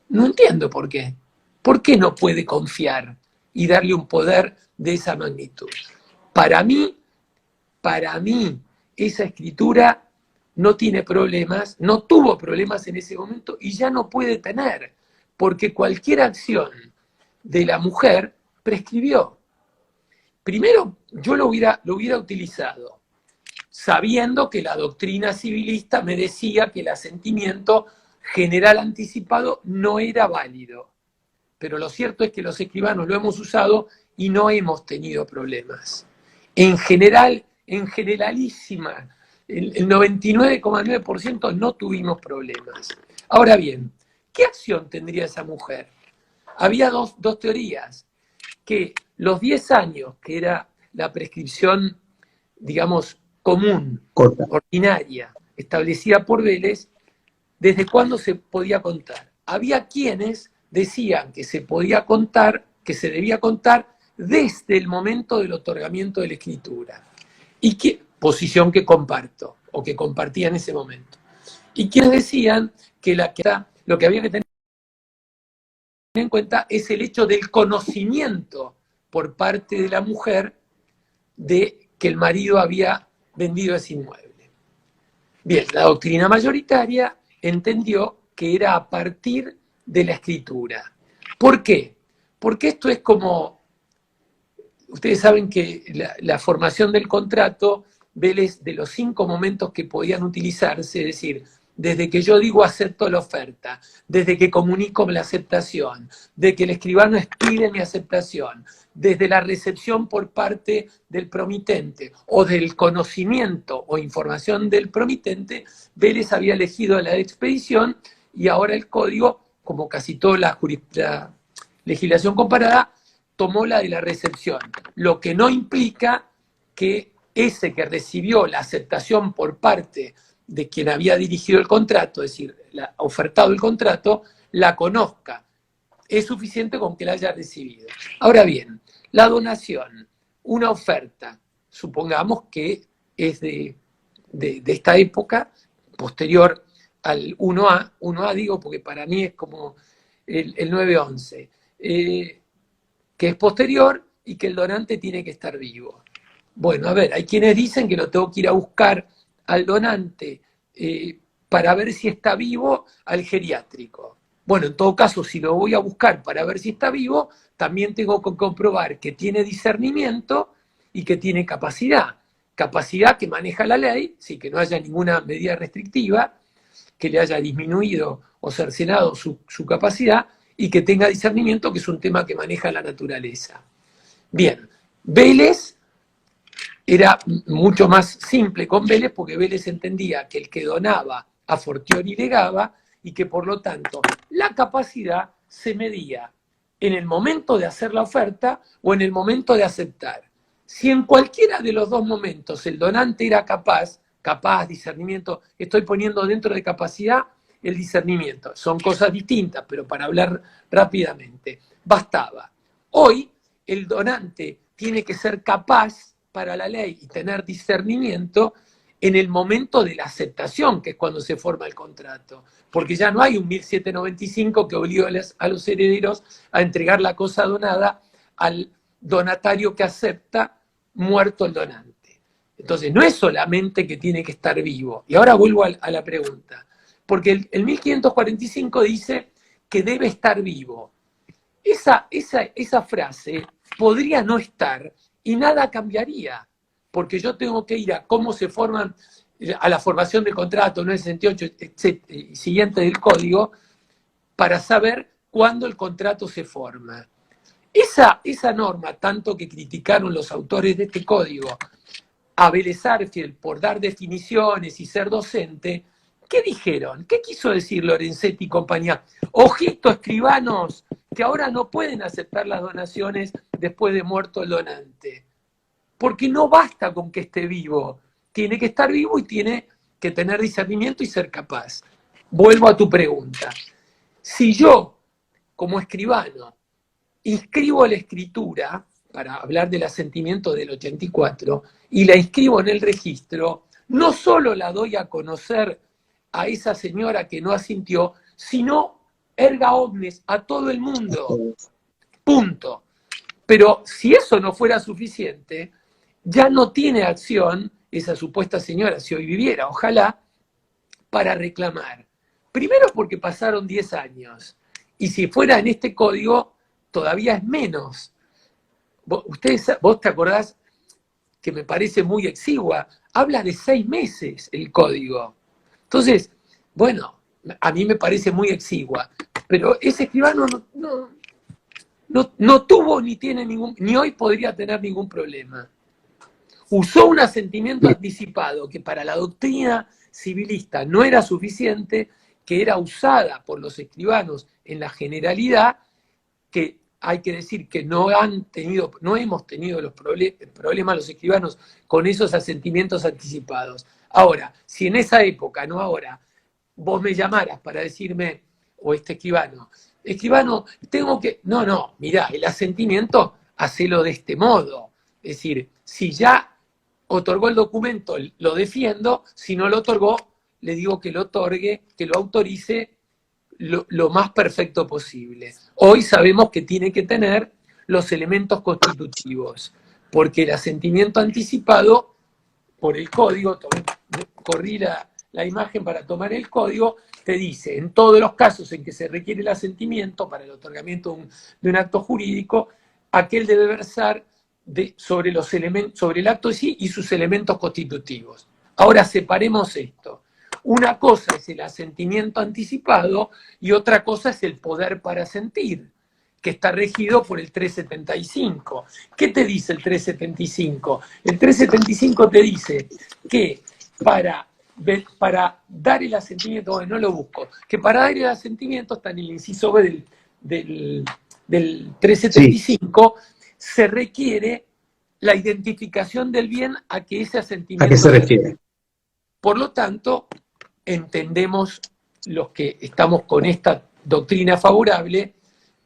No entiendo por qué. ¿Por qué no puede confiar y darle un poder de esa magnitud? Para mí, esa escritura no tiene problemas, no tuvo problemas en ese momento y ya no puede tener, porque cualquier acción de la mujer prescribió. Primero, yo lo hubiera utilizado, sabiendo que la doctrina civilista me decía que el asentimiento general anticipado no era válido. Pero lo cierto es que los escribanos lo hemos usado y no hemos tenido problemas. En general, en generalísima, el 99,9% no tuvimos problemas. Ahora bien, ¿qué acción tendría esa mujer? Había dos teorías, que los 10 años, que era la prescripción, digamos, común,
Corta.
ordinaria, establecida por Vélez, ¿desde cuándo se podía contar? Había quienes decían que se podía contar, que se debía contar desde el momento del otorgamiento de la escritura. Y posición que comparto, o que compartía en ese momento. Y quienes decían que lo que había que tener en cuenta es el hecho del conocimiento por parte de la mujer de que el marido había vendido ese inmueble. Bien, la doctrina mayoritaria entendió que era a partir de la escritura. ¿Por qué? Porque esto es como, ustedes saben que la formación del contrato, Vélez, de los 5 momentos que podían utilizarse, es decir, desde que yo digo acepto la oferta, desde que comunico la aceptación, de que el escribano expide mi aceptación, desde la recepción por parte del promitente o del conocimiento o información del promitente, Vélez había elegido la de expedición y ahora el código, como casi toda la legislación comparada, tomó la de la recepción, lo que no implica que ese que recibió la aceptación por parte de quien había dirigido el contrato, es decir, ofertado el contrato, la conozca. Es suficiente con que la haya recibido. Ahora bien, la donación, una oferta, supongamos que es de esta época, posterior al 1A digo porque para mí es como el 911, que es posterior y que el donante tiene que estar vivo. Bueno, a ver, hay quienes dicen que lo tengo que ir a buscar al donante para ver si está vivo al geriátrico. Bueno, en todo caso, si lo voy a buscar para ver si está vivo, también tengo que comprobar que tiene discernimiento y que tiene capacidad. Capacidad que maneja la ley, sí, que no haya ninguna medida restrictiva, que le haya disminuido o cercenado su capacidad y que tenga discernimiento, que es un tema que maneja la naturaleza. Bien, Vélez era mucho más simple con Vélez porque Vélez entendía que el que donaba a fortiori legaba y que por lo tanto la capacidad se medía en el momento de hacer la oferta o en el momento de aceptar. Si en cualquiera de los dos momentos el donante era capaz, discernimiento, estoy poniendo dentro de capacidad el discernimiento, son cosas distintas, pero para hablar rápidamente, bastaba. Hoy el donante tiene que ser capaz para la ley y tener discernimiento en el momento de la aceptación, que es cuando se forma el contrato, porque ya no hay un 1795 que obliga a los herederos a entregar la cosa donada al donatario que acepta, muerto el donante. Entonces, no es solamente que tiene que estar vivo. Y ahora vuelvo a la pregunta, porque el 1545 dice que debe estar vivo. Esa frase podría no estar y nada cambiaría, porque yo tengo que ir a cómo se forman, a la formación del contrato, no el 68, siguiente del código, para saber cuándo el contrato se forma. Esa norma, tanto que criticaron los autores de este código a Vélez Sarsfield por dar definiciones y ser docente, ¿qué dijeron? ¿Qué quiso decir Lorenzetti y compañía? Ojito, escribanos, que ahora no pueden aceptar las donaciones después de muerto el donante. Porque no basta con que esté vivo. Tiene que estar vivo y tiene que tener discernimiento y ser capaz. Vuelvo a tu pregunta. Si yo, como escribano, inscribo la escritura, para hablar del asentimiento del 84, y la inscribo en el registro, no solo la doy a conocer a esa señora que no asintió, sino erga omnes, a todo el mundo, punto. Pero si eso no fuera suficiente, ya no tiene acción esa supuesta señora, si hoy viviera, ojalá, para reclamar. Primero porque pasaron 10 años, y si fuera en este código, todavía es menos. Vos te acordás que me parece muy exigua, habla de 6 meses el código. Entonces, bueno, a mí me parece muy exigua, pero ese escribano no tuvo ni tiene ni hoy podría tener ningún problema. Usó un asentimiento anticipado que para la doctrina civilista no era suficiente, que era usada por los escribanos en la generalidad, que hay que decir que no hemos tenido los problemas los escribanos con esos asentimientos anticipados. Ahora, si en esa época, no ahora, vos me llamaras para decirme, o este escribano, tengo que... No, mirá, el asentimiento, hacelo de este modo. Es decir, si ya otorgó el documento, lo defiendo, si no lo otorgó, le digo que lo otorgue, que lo autorice lo más perfecto posible. Hoy sabemos que tiene que tener los elementos constitutivos, porque el asentimiento anticipado, por el código, corrí la imagen para tomar el código, te dice, en todos los casos en que se requiere el asentimiento para el otorgamiento de un acto jurídico, aquel debe versar sobre el acto en sí y sus elementos constitutivos. Ahora separemos esto. Una cosa es el asentimiento anticipado y otra cosa es el poder para asentir, que está regido por el 375. ¿Qué te dice el 375? El 375 te dice que para dar el asentimiento, bueno, no lo busco, que para dar el asentimiento está en el inciso B del 375, sí, se requiere la identificación del bien a que ese asentimiento...
¿A qué se refiere?
Por lo tanto, entendemos los que estamos con esta doctrina favorable,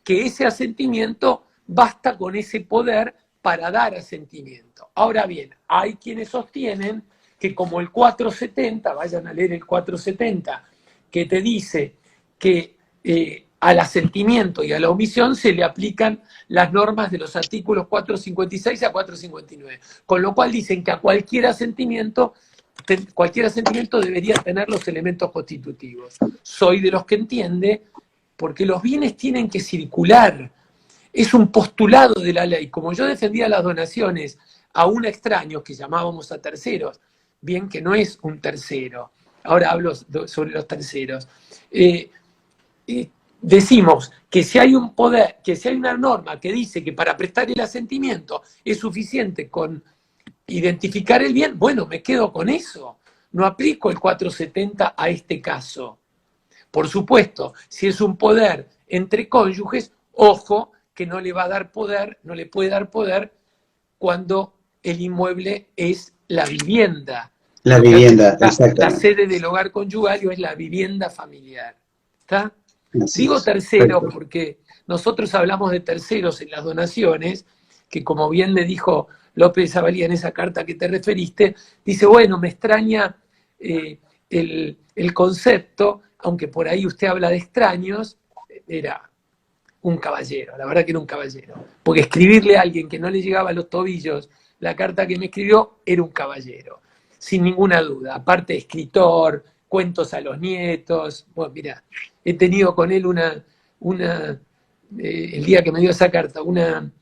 que ese asentimiento basta con ese poder para dar asentimiento. Ahora bien, hay quienes sostienen que como el 470, vayan a leer el 470, que te dice que al asentimiento y a la omisión se le aplican las normas de los artículos 456 a 459, con lo cual dicen que a cualquier asentimiento debería tener los elementos constitutivos. Soy de los que entiende, porque los bienes tienen que circular. Es un postulado de la ley. Como yo defendía las donaciones a un extraño, que llamábamos a terceros, bien que no es un tercero, ahora hablo sobre los terceros, decimos que si hay un poder, que si hay una norma que dice que para prestar el asentimiento es suficiente con identificar el bien, bueno, me quedo con eso. No aplico el 470 a este caso. Por supuesto, si es un poder entre cónyuges, ojo, que no le va a dar poder, no le puede dar poder cuando el inmueble es la vivienda.
La vivienda, exactamente.
La sede del hogar conyugal es la vivienda familiar. ¿Está?
Así
Digo
es.
tercero
Perfecto.
porque nosotros hablamos de terceros en las donaciones, que como bien me dijo López Zavalía en esa carta que te referiste, dice, bueno, me extraña el concepto, aunque por ahí usted habla de extraños, era un caballero, la verdad que era un caballero. Porque escribirle a alguien que no le llegaba a los tobillos la carta que me escribió, era un caballero, sin ninguna duda. Aparte, escritor, cuentos a los nietos. Bueno, mira, he tenido con él el día que me dio esa carta, una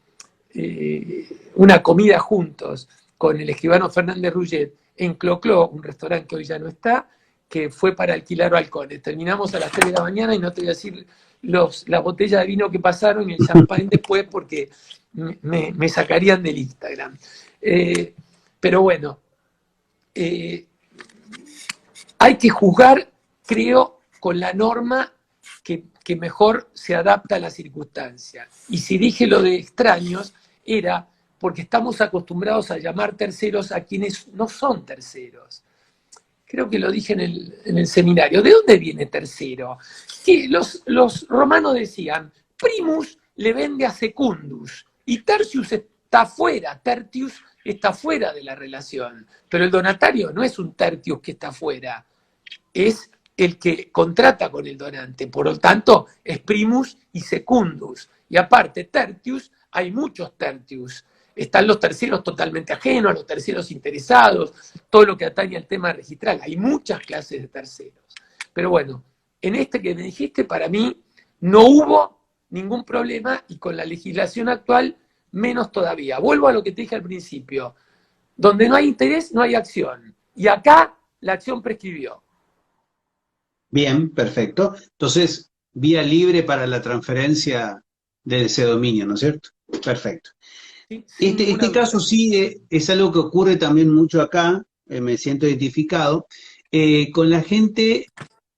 comida juntos con el escribano Fernández Rullet en Clocló, un restaurante que hoy ya no está, que fue para alquilar balcones. Terminamos a las 3 de la mañana y no te voy a decir las botellas de vino que pasaron y el champán después porque me sacarían del Instagram. Pero bueno, hay que juzgar, creo, con la norma que mejor se adapta a la circunstancia. Y si dije lo de extraños, era porque estamos acostumbrados a llamar terceros a quienes no son terceros. Creo que lo dije en el seminario. ¿De dónde viene tercero? Que los romanos decían, primus le vende a secundus, y tertius está fuera, tertius está fuera de la relación. Pero el donatario no es un tertius que está fuera, es el que contrata con el donante. Por lo tanto, es primus y secundus. Y aparte, tertius, hay muchos tertius. Están los terceros totalmente ajenos, los terceros interesados, todo lo que atañe al tema registral. Hay muchas clases de terceros. Pero bueno, en este que me dijiste, para mí no hubo ningún problema y con la legislación actual menos todavía. Vuelvo a lo que te dije al principio. Donde no hay interés, no hay acción. Y acá la acción prescribió.
Bien, perfecto. Entonces, vía libre para la transferencia de ese dominio, ¿no es cierto? Perfecto.
¿Sí? Sin ninguna
Este
duda.
caso sí es algo que ocurre también mucho acá, me siento identificado, con la gente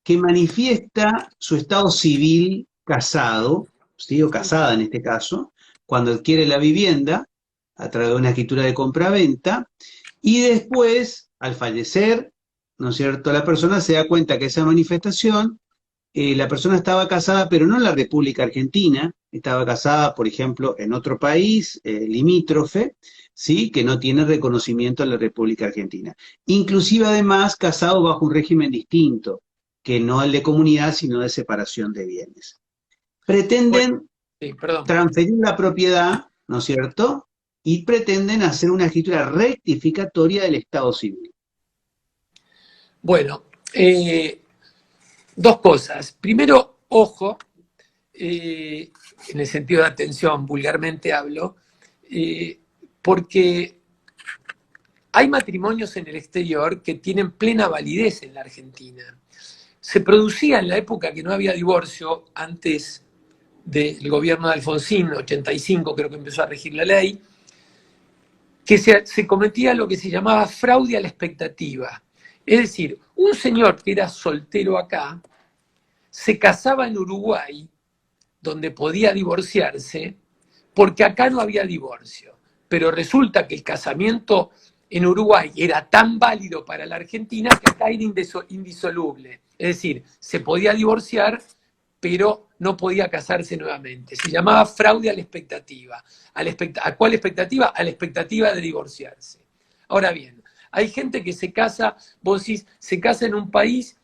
que manifiesta su estado civil casado, ¿sí? O casada en este caso, cuando adquiere la vivienda a través de una escritura de compraventa y después, al fallecer, ¿no es cierto?, la persona se da cuenta que esa manifestación, la persona estaba casada, pero no en la República Argentina, estaba casada, por ejemplo, en otro país limítrofe, ¿sí?, que no tiene reconocimiento en la República Argentina. Inclusive, además, casado bajo un régimen distinto, que no el de comunidad, sino de separación de bienes.
Bueno,
Pretenden
sí, perdón.
transferir la propiedad, ¿no es cierto?, y pretenden hacer una escritura rectificatoria del Estado civil.
Bueno, dos cosas. Primero, ojo, en el sentido de atención, vulgarmente hablo, porque hay matrimonios en el exterior que tienen plena validez en la Argentina. Se producía en la época que no había divorcio, antes del gobierno de Alfonsín, 85 creo que empezó a regir la ley, que se cometía lo que se llamaba fraude a la expectativa. Es decir, un señor que era soltero acá, se casaba en Uruguay, donde podía divorciarse, porque acá no había divorcio. Pero resulta que el casamiento en Uruguay era tan válido para la Argentina que acá era indisoluble. Es decir, se podía divorciar, pero no podía casarse nuevamente. Se llamaba fraude a la expectativa. ¿A cuál expectativa? A la expectativa de divorciarse. Ahora bien, hay gente que se casa, vos decís, se casa en un país,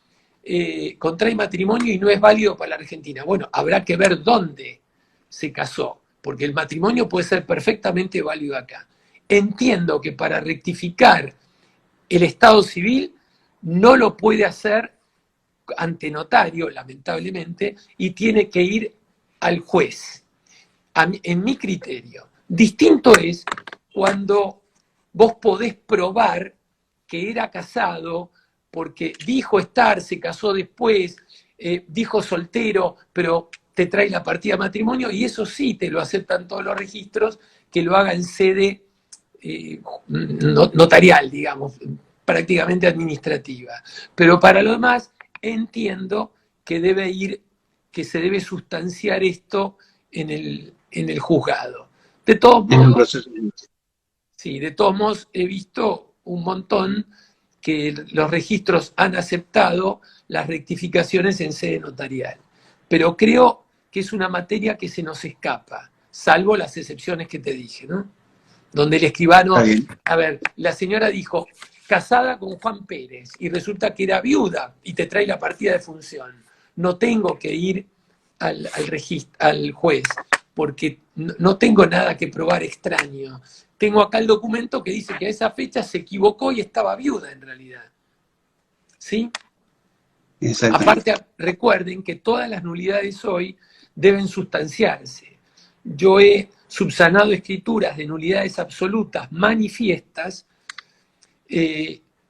contrae matrimonio y no es válido para la Argentina. Bueno, habrá que ver dónde se casó, porque el matrimonio puede ser perfectamente válido acá. Entiendo que para rectificar el estado civil no lo puede hacer ante notario, lamentablemente, y tiene que ir al juez. En mi criterio. Distinto es cuando vos podés probar que era casado porque dijo estar, se casó después, dijo soltero, pero te trae la partida de matrimonio y eso sí te lo aceptan todos los registros, que lo haga en sede notarial, digamos, prácticamente administrativa. Pero para lo demás, entiendo que se debe sustanciar esto en el juzgado. De todos
En un
modos,
proceso.
sí, de todos modos he visto un montón que los registros han aceptado las rectificaciones en sede notarial. Pero creo que es una materia que se nos escapa, salvo las excepciones que te dije, ¿no? Donde el escribano, a ver, la señora dijo, casada con Juan Pérez, y resulta que era viuda, y te trae la partida de función. No tengo que ir al juez, porque no tengo nada que probar extraño. Tengo acá el documento que dice que a esa fecha se equivocó y estaba viuda en realidad. ¿Sí? Aparte, recuerden que todas las nulidades hoy deben sustanciarse. Yo he subsanado escrituras de nulidades absolutas manifiestas,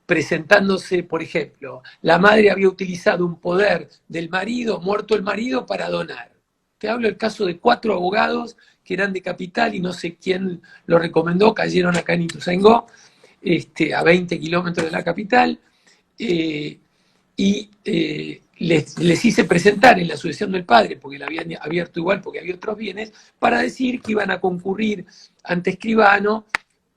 presentándose, por ejemplo, la madre había utilizado un poder del marido, muerto el marido, para donar. Te hablo del caso de 4 abogados que eran de Capital y no sé quién lo recomendó, cayeron acá en Ituzaingó, a 20 kilómetros de la capital, les hice presentar en la sucesión del padre, porque la habían abierto igual porque había otros bienes, para decir que iban a concurrir ante escribano.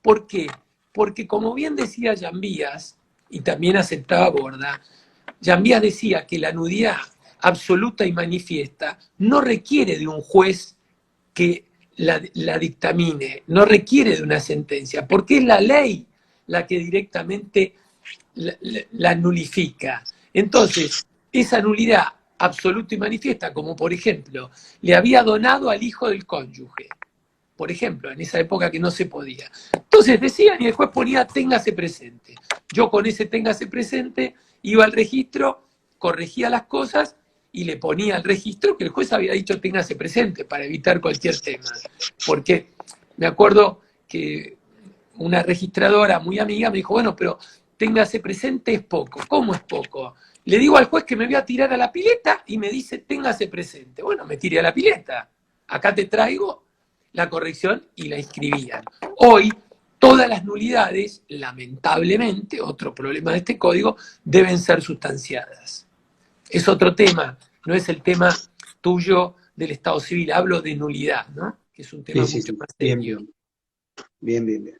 ¿Por qué? Porque como bien decía Llambías, y también aceptaba Borda, Llambías decía que la nudidad absoluta y manifiesta no requiere de un juez que la dictamine, no requiere de una sentencia, porque es la ley la que directamente la nulifica. Entonces, esa nulidad absoluta y manifiesta, como por ejemplo, le había donado al hijo del cónyuge, por ejemplo, en esa época que no se podía. Entonces decían y el juez ponía téngase presente. Yo con ese téngase presente iba al registro, corregía las cosas y le ponía al registro que el juez había dicho téngase presente para evitar cualquier tema. Porque me acuerdo que una registradora muy amiga me dijo, bueno, pero téngase presente es poco. ¿Cómo es poco? Le digo al juez que me voy a tirar a la pileta y me dice téngase presente. Bueno, me tiré a la pileta. Acá te traigo la corrección y la inscribían. Hoy, todas las nulidades, lamentablemente, otro problema de este código, deben ser sustanciadas. Es otro tema, no es el tema tuyo del Estado civil, hablo de nulidad, ¿no? Que es un tema mucho más serio.
Bien.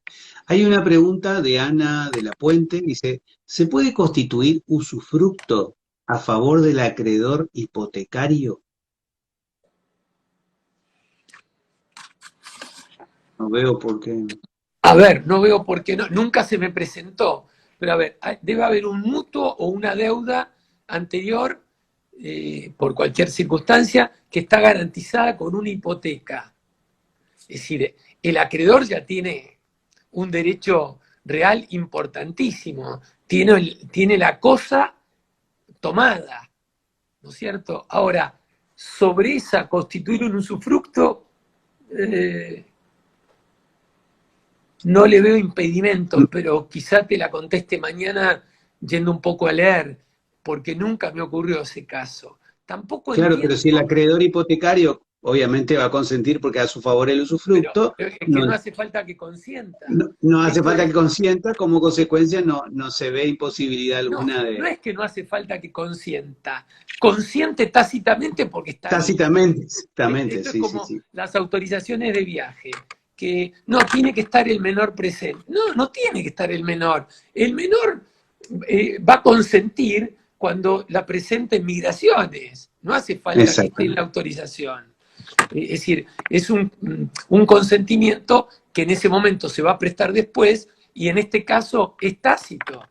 Hay una pregunta de Ana de la Puente, dice, ¿se puede constituir usufructo a favor del acreedor hipotecario? No veo por qué.
A ver, no veo por qué no, nunca se me presentó, pero a ver, debe haber un mutuo o una deuda anterior, por cualquier circunstancia, que está garantizada con una hipoteca. Es decir, el acreedor ya tiene un derecho real importantísimo, tiene la cosa tomada, ¿no es cierto? Ahora, sobre esa constituir un usufructo, no le veo impedimento, pero quizá te la conteste mañana yendo un poco a leer, porque nunca me ocurrió ese caso. Tampoco
Claro, pero si el
entiendo,
acreedor hipotecario obviamente va a consentir porque a su favor el usufructo,
es que
no,
no hace falta que consienta.
no hace
Esto
falta que
es,
consienta, como consecuencia no se ve imposibilidad
no,
alguna
no
de
es que no hace falta que consienta, consiente tácitamente porque está ahí.
tácitamente, exactamente,
Esto es
sí,
como
sí.
las autorizaciones de viaje, que no tiene que estar el menor presente. No, no tiene que estar el menor. El menor va a consentir cuando la presenta en migraciones. No hace falta que esté en la
Exactamente.
autorización. Es decir, es un consentimiento que en ese momento se va a prestar después y en este caso es tácito.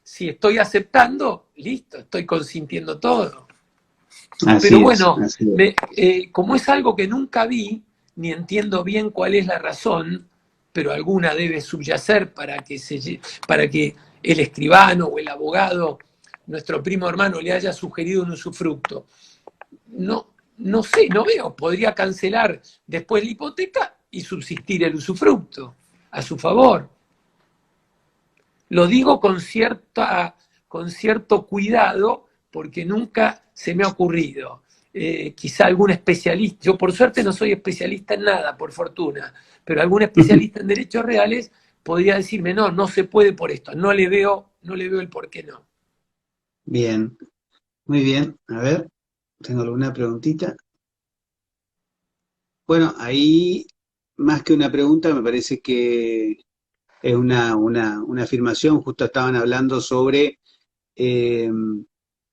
Si estoy aceptando, listo, estoy consintiendo todo. Pero bueno,
Así es.
como es algo que nunca vi, ni entiendo bien cuál es la razón, pero alguna debe subyacer para que el escribano o el abogado, nuestro primo hermano, le haya sugerido un usufructo. No sé, no veo. Podría cancelar después la hipoteca y subsistir el usufructo a su favor. Lo digo con cierto cuidado porque nunca se me ha ocurrido. Quizá algún especialista, yo por suerte no soy especialista en nada, por fortuna, pero algún especialista en derechos reales podría decirme, no se puede por esto, no le veo el por qué no.
Bien, muy bien. A ver, tengo alguna preguntita. Bueno, ahí más que una pregunta, me parece que es una afirmación. Justo estaban hablando sobre, eh,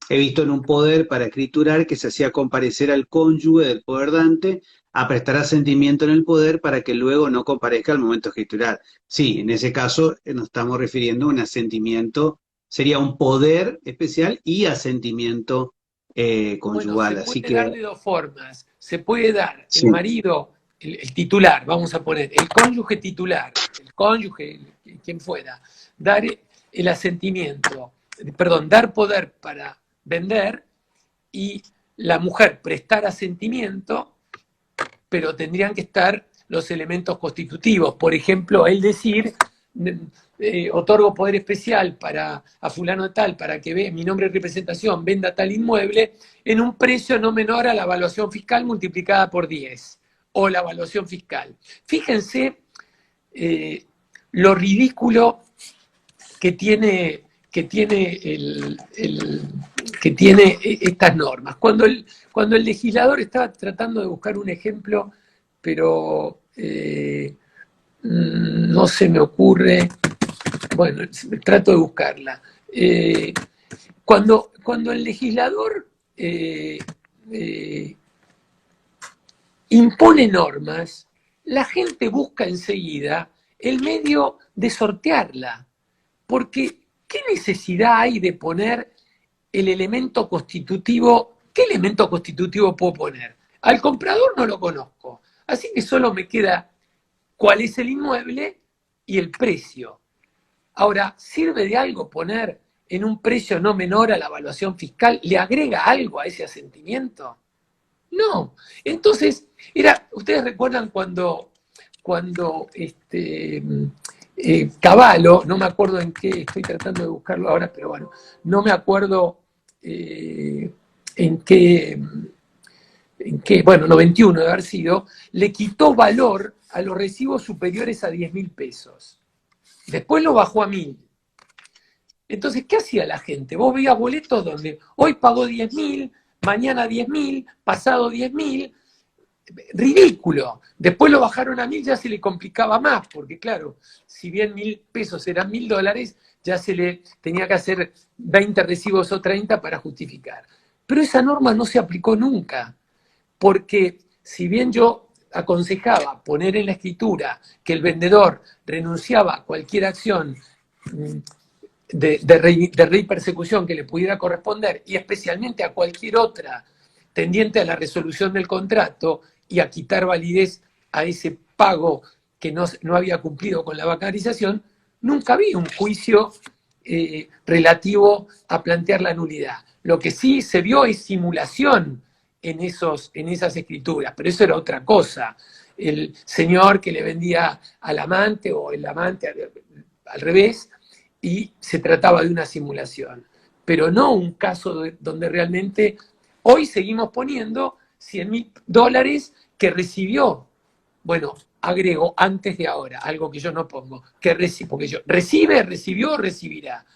he visto en un poder para escriturar que se hacía comparecer al cónyuge del poder dante a prestar asentimiento en el poder para que luego no comparezca al momento de escriturar. Sí, en ese caso nos estamos refiriendo a un asentimiento, sería un poder especial y asentimiento
Bueno, se
conyugal. Así
puede dar
que
de dos formas. Se puede dar el
sí,
marido, el titular, vamos a poner, el cónyuge titular, el cónyuge, quien fuera, dar el asentimiento, perdón, dar poder para vender y la mujer prestar asentimiento, pero tendrían que estar los elementos constitutivos. Por ejemplo, él decir, otorgo poder especial a fulano de tal para que mi nombre de representación venda tal inmueble en un precio no menor a la evaluación fiscal multiplicada por 10 o la evaluación fiscal. Fíjense lo ridículo que tiene estas normas. Cuando el legislador estaba tratando de buscar un ejemplo, pero no se me ocurre, bueno, trato de buscarla. Cuando el legislador impone normas, la gente busca enseguida el medio de sortearla. Porque, ¿qué necesidad hay de poner el elemento constitutivo. ¿Qué elemento constitutivo puedo poner? Al comprador no lo conozco, así que solo me queda cuál es el inmueble y el precio. Ahora, ¿sirve de algo poner en un precio no menor a la evaluación fiscal? ¿Le agrega algo a ese asentimiento? No. Entonces, ustedes recuerdan cuando Cavallo, no me acuerdo en qué, estoy tratando de buscarlo ahora, pero bueno, no me acuerdo en qué, bueno, 91 de haber sido, le quitó valor a los recibos superiores a 10.000 pesos. Después lo bajó a 1.000. Entonces, ¿qué hacía la gente? Vos veías boletos donde hoy pagó 10.000, mañana 10.000, pasado 10.000, ridículo. Después lo bajaron a 1.000, ya se le complicaba más, porque claro, si bien 1.000 pesos eran $1.000, ya se le tenía que hacer 20 recibos o 30 para justificar. Pero esa norma no se aplicó nunca, porque si bien yo aconsejaba poner en la escritura que el vendedor renunciaba a cualquier acción de persecución que le pudiera corresponder, y especialmente a cualquier otra tendiente a la resolución del contrato y a quitar validez a ese pago que no había cumplido con la bancarización, nunca vi un juicio relativo a plantear la nulidad. Lo que sí se vio es simulación en esas escrituras, pero eso era otra cosa. El señor que le vendía al amante o el amante al revés, y se trataba de una simulación, pero no un caso donde realmente hoy seguimos poniendo $100.000 que recibió. Bueno, agrego antes de ahora, algo que yo no pongo, porque yo recibió, recibirá.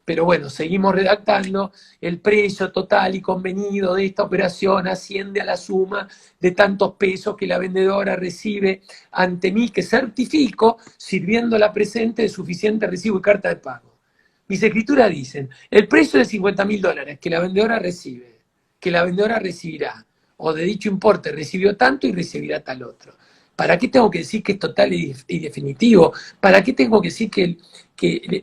Pero bueno, seguimos redactando, el precio total y convenido de esta operación asciende a la suma de tantos pesos que la vendedora recibe ante mí, que certifico, sirviéndola presente de suficiente recibo y carta de pago. Mis escrituras dicen, el precio de $50.000 que la vendedora recibe, que la vendedora recibirá, o de dicho importe recibió tanto y recibirá tal otro. ¿Para qué tengo que decir que es total y definitivo? ¿Para qué tengo que decir que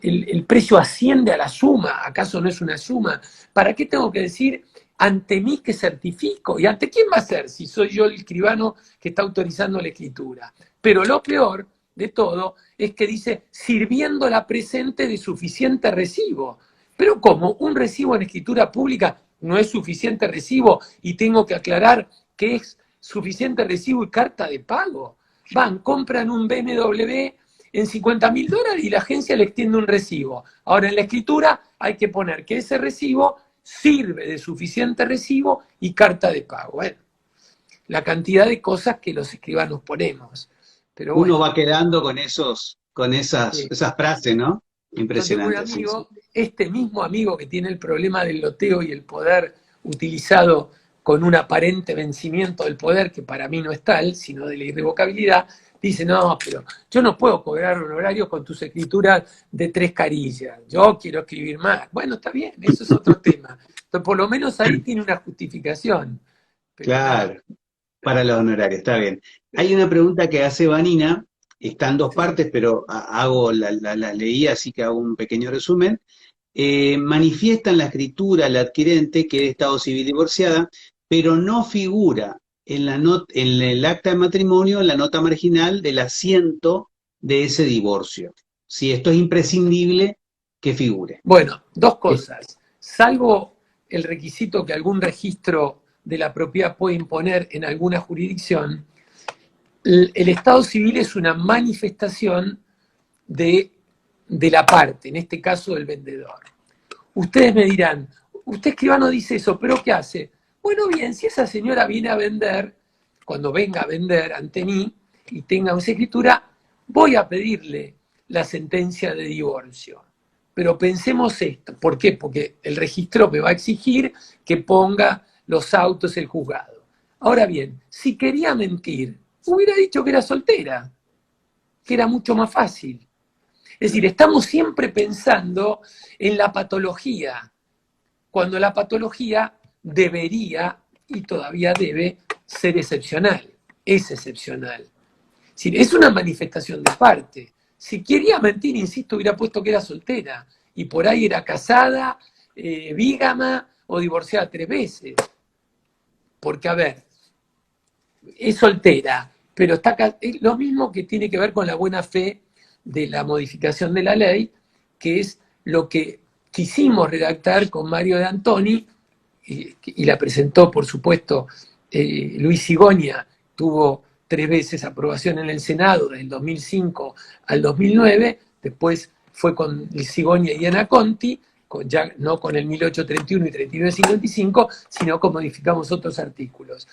el precio asciende a la suma? ¿Acaso no es una suma? ¿Para qué tengo que decir ante mí que certifico? ¿Y ante quién va a ser si soy yo el escribano que está autorizando la escritura? Pero lo peor de todo es que dice sirviendo la presente de suficiente recibo. Pero ¿cómo? Un recibo en escritura pública no es suficiente recibo y tengo que aclarar que es suficiente recibo y carta de pago. Van, compran un BMW en $50.000 y la agencia le extiende un recibo. Ahora en la escritura hay que poner que ese recibo sirve de suficiente recibo y carta de pago. Bueno, la cantidad de cosas que los escribanos ponemos. Pero bueno,
Uno va quedando con
sí.
esas frases, ¿no?
Yo tengo un
Impresionante, sí, sí.
amigo, este mismo amigo que tiene el problema del loteo y el poder utilizado con un aparente vencimiento del poder, que para mí no es tal, sino de la irrevocabilidad, dice, no, pero yo no puedo cobrar honorarios con tus escrituras de 3 carillas, yo quiero escribir más. Bueno, está bien, eso es otro tema. Pero por lo menos ahí tiene una justificación. Pero nada,
Claro, para los honorarios, está bien. Hay una pregunta que hace Vanina, está en dos
sí.
partes, pero la leí, así que hago un pequeño resumen. Manifiesta en la escritura la adquirente que es de estado civil divorciada, pero no figura en el acta de matrimonio, en la nota marginal del asiento de ese divorcio. Si esto es imprescindible que figure.
Bueno, dos cosas. Salvo el requisito que algún registro de la propiedad puede imponer en alguna jurisdicción, el estado civil es una manifestación de la parte, en este caso del vendedor. Ustedes me dirán, usted escribano dice eso, pero ¿qué hace? Bueno, bien, si esa señora viene a vender, cuando venga a vender ante mí y tenga esa escritura, voy a pedirle la sentencia de divorcio. Pero pensemos esto, ¿por qué? Porque el registro me va a exigir que ponga los autos el juzgado. Ahora bien, si quería mentir, hubiera dicho que era soltera, que era mucho más fácil. Es decir, estamos siempre pensando en la patología, cuando la patología debería y todavía debe ser excepcional, es excepcional. Es decir, es una manifestación de parte. Si quería mentir, insisto, hubiera puesto que era soltera y por ahí era casada bígama o divorciada 3 veces. Porque, a ver, es soltera, pero es lo mismo que tiene que ver con la buena fe de la modificación de la ley, que es lo que quisimos redactar con Mario de Antoni, y la presentó, por supuesto, Luis Sigonia, tuvo 3 veces aprobación en el Senado, del 2005 al 2009, después fue con Sigonia y Ana Conti, ya no con el 1831 y 3955, sino con modificamos otros artículos.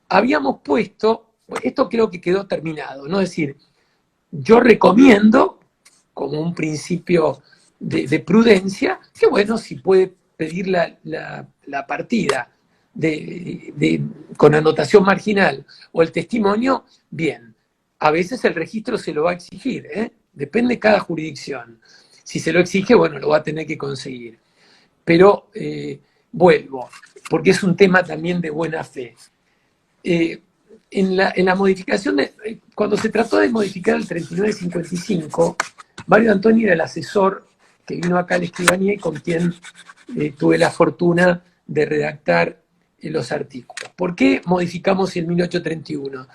Habíamos puesto, esto creo que quedó terminado, ¿no? Es decir, yo recomiendo, como un principio de prudencia, que bueno, si puede pedir la partida con anotación marginal o el testimonio, bien. A veces el registro se lo va a exigir, depende de cada jurisdicción. Si se lo exige, bueno, lo va a tener que conseguir. Pero vuelvo, porque es un tema también de buena fe. En la modificación, cuando se trató de modificar el 3955, Mario Antoni era el asesor que vino acá a la escribanía y con quien tuve la fortuna de redactar los artículos. ¿Por qué modificamos el 1831?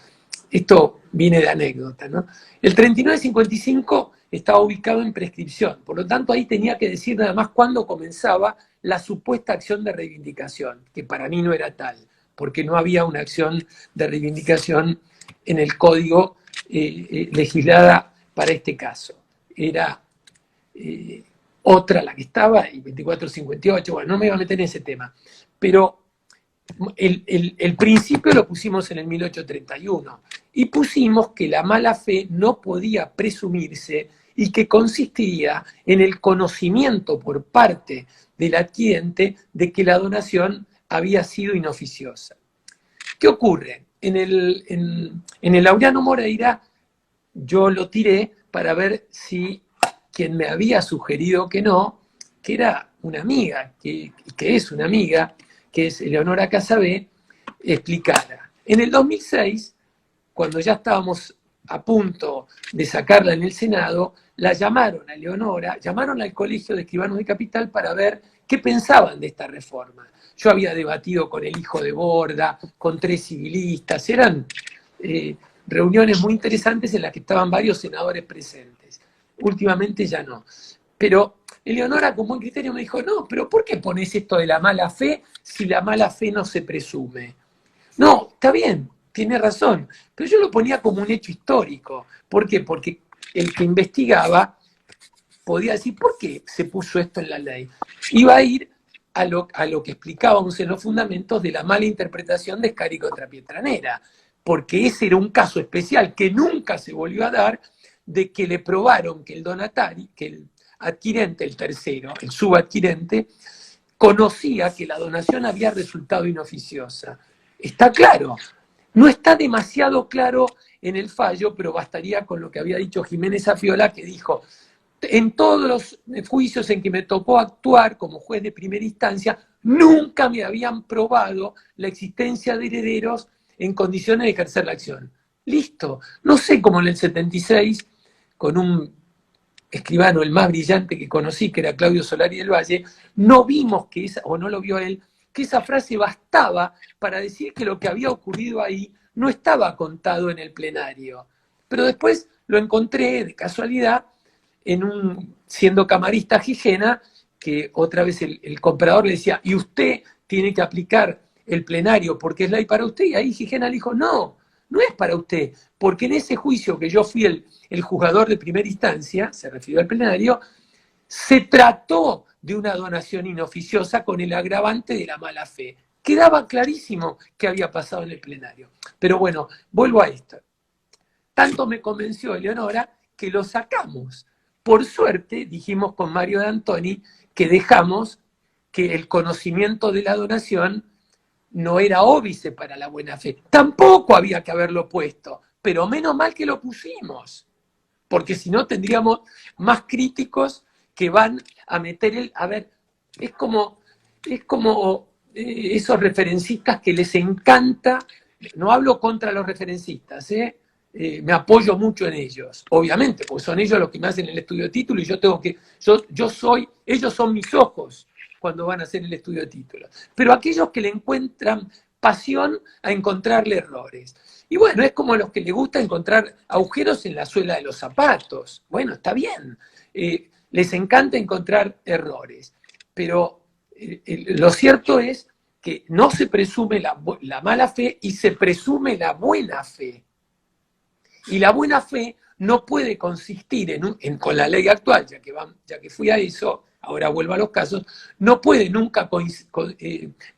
Esto viene de anécdota, ¿no? El 3955 estaba ubicado en prescripción, por lo tanto ahí tenía que decir nada más cuándo comenzaba la supuesta acción de reivindicación, que para mí no era tal, porque no había una acción de reivindicación en el código legislada para este caso. Era otra la que estaba, y 2458, bueno, no me iba a meter en ese tema, pero el principio lo pusimos en el 1831 y pusimos que la mala fe no podía presumirse y que consistiría en el conocimiento por parte del adquirente de que la donación había sido inoficiosa. ¿Qué ocurre? En el Laureano Moreira yo lo tiré para ver si quien me había sugerido que no, que era una amiga, que es una amiga, que es Eleonora Casabé, explicara. En el 2006, cuando ya estábamos a punto de sacarla en el Senado, la llamaron a Eleonora, llamaron al Colegio de Escribanos de Capital para ver qué pensaban de esta reforma. Yo había debatido con el hijo de Borda, con 3 civilistas, eran reuniones muy interesantes en las que estaban varios senadores presentes. Últimamente ya no. Pero Eleonora, con buen criterio, me dijo, no, pero ¿por qué pones esto de la mala fe si la mala fe no se presume? No, está bien, tiene razón, pero yo lo ponía como un hecho histórico. ¿Por qué? Porque el que investigaba podía decir, ¿por qué se puso esto en la ley? Iba a ir a lo que explicábamos en los fundamentos de la mala interpretación de Scarry contra Pietranera, porque ese era un caso especial que nunca se volvió a dar, de que le probaron que el donatario, que el adquirente, el tercero, el subadquirente, conocía que la donación había resultado inoficiosa. Está claro, no está demasiado claro en el fallo, pero bastaría con lo que había dicho Jiménez Afiola, que dijo, en todos los juicios en que me tocó actuar como juez de primera instancia, nunca me habían probado la existencia de herederos en condiciones de ejercer la acción. Listo. No sé cómo en el 76, con un escribano, el más brillante que conocí, que era Claudio Solari del Valle, no vimos que o no lo vio él, que esa frase bastaba para decir que lo que había ocurrido ahí no estaba contado en el plenario. Pero después lo encontré de casualidad siendo camarista Gijena, que otra vez el comprador le decía, y usted tiene que aplicar el plenario porque es ley para usted, y ahí Gijena le dijo, no, no es para usted, porque en ese juicio que yo fui el juzgador de primera instancia, se refirió al plenario, se trató de una donación inoficiosa con el agravante de la mala fe. Quedaba clarísimo qué había pasado en el plenario. Pero bueno, vuelvo a esto. Tanto me convenció Eleonora que lo sacamos. Por suerte, dijimos con Mario de Antoni, que dejamos que el conocimiento de la donación no era óbice para la buena fe. Tampoco había que haberlo puesto, pero menos mal que lo pusimos, porque si no tendríamos más críticos que van a meter a ver, es como esos referencistas que les encanta, no hablo contra los referencistas, me apoyo mucho en ellos, obviamente, porque son ellos los que me hacen el estudio de título y yo tengo que, ellos son mis ojos cuando van a hacer el estudio de títulos, pero aquellos que le encuentran pasión a encontrarle errores. Y bueno, es como a los que les gusta encontrar agujeros en la suela de los zapatos. Bueno, está bien. Les encanta encontrar errores. Pero lo cierto es que no se presume la mala fe y se presume la buena fe. Y la buena fe no puede consistir con la ley actual, ya que fui a eso, ahora vuelvo a los casos, no puede nunca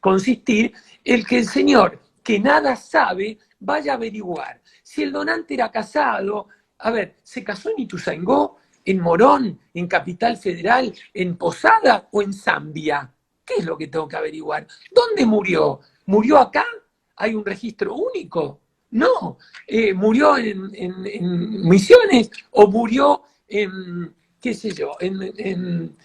consistir el que el señor, que nada sabe, vaya a averiguar. Si el donante era casado, a ver, ¿se casó en Ituzaingó, en Morón, en Capital Federal, en Posada o en Zambia? ¿Qué es lo que tengo que averiguar? ¿Dónde murió? ¿Murió acá? ¿Hay un registro único? No. ¿Murió en Misiones o murió en, qué sé yo, en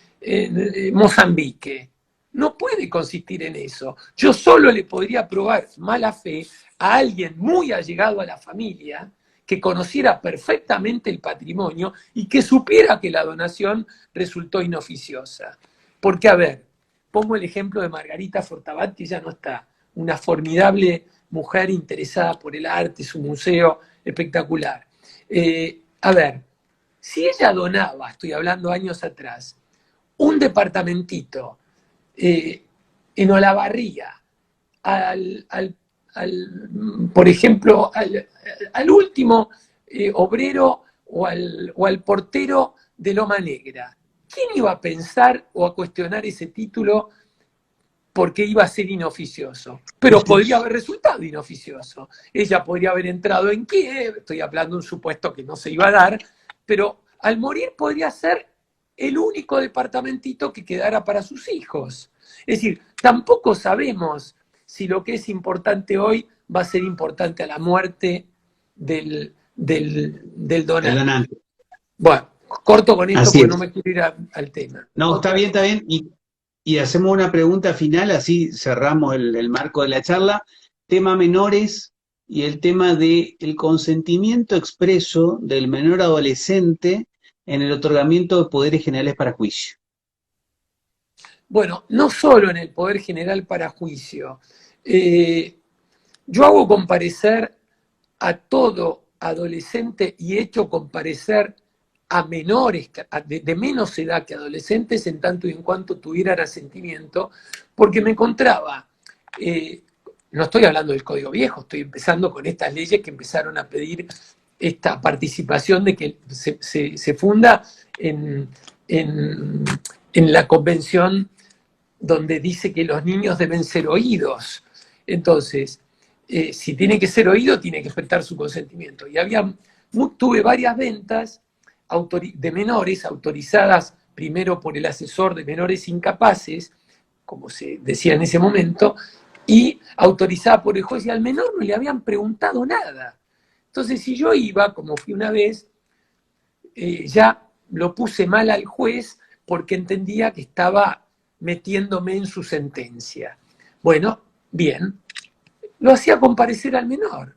Mozambique? No puede consistir en eso. Yo solo le podría probar mala fe a alguien muy allegado a la familia, que conociera perfectamente el patrimonio y que supiera que la donación resultó inoficiosa. Porque, a ver, pongo el ejemplo de Margarita Fortabat, que ya no está, una formidable mujer interesada por el arte, su museo espectacular. A ver, si ella donaba, estoy hablando años atrás, un departamentito en Olavarría, por ejemplo, al último obrero o al portero de Loma Negra, ¿quién iba a pensar o a cuestionar ese título porque iba a ser inoficioso? Pero podría haber resultado inoficioso. Ella podría haber entrado en Kiev, estoy hablando de un supuesto que no se iba a dar, pero al morir podría ser el único departamentito que quedara para sus hijos. Es decir, tampoco sabemos si lo que es importante hoy va a ser importante a la muerte del donante.
El donante.
Bueno, corto con esto
Así
porque
es.
no me quiero ir al tema.
No, está bien, está bien. Y hacemos una pregunta final, así cerramos el marco de la charla. Tema menores y el tema del consentimiento expreso del menor adolescente en el otorgamiento de poderes generales para juicio.
Bueno, no solo en el Poder General para juicio. Yo hago comparecer a todo adolescente y he hecho comparecer a menores de menos edad que adolescentes en tanto y en cuanto tuvieran asentimiento, porque me encontraba, no estoy hablando del Código Viejo, estoy empezando con estas leyes que empezaron a pedir esta participación de que se funda en la Convención donde dice que los niños deben ser oídos. Entonces, si tiene que ser oído, tiene que prestar su consentimiento. Y tuve varias ventas de menores autorizadas primero por el asesor de menores incapaces, como se decía en ese momento, y autorizada por el juez, y al menor no le habían preguntado nada. Entonces, si yo iba, como fui una vez, ya lo puse mal al juez porque entendía que estaba metiéndome en su sentencia. Bueno, bien, lo hacía comparecer al menor,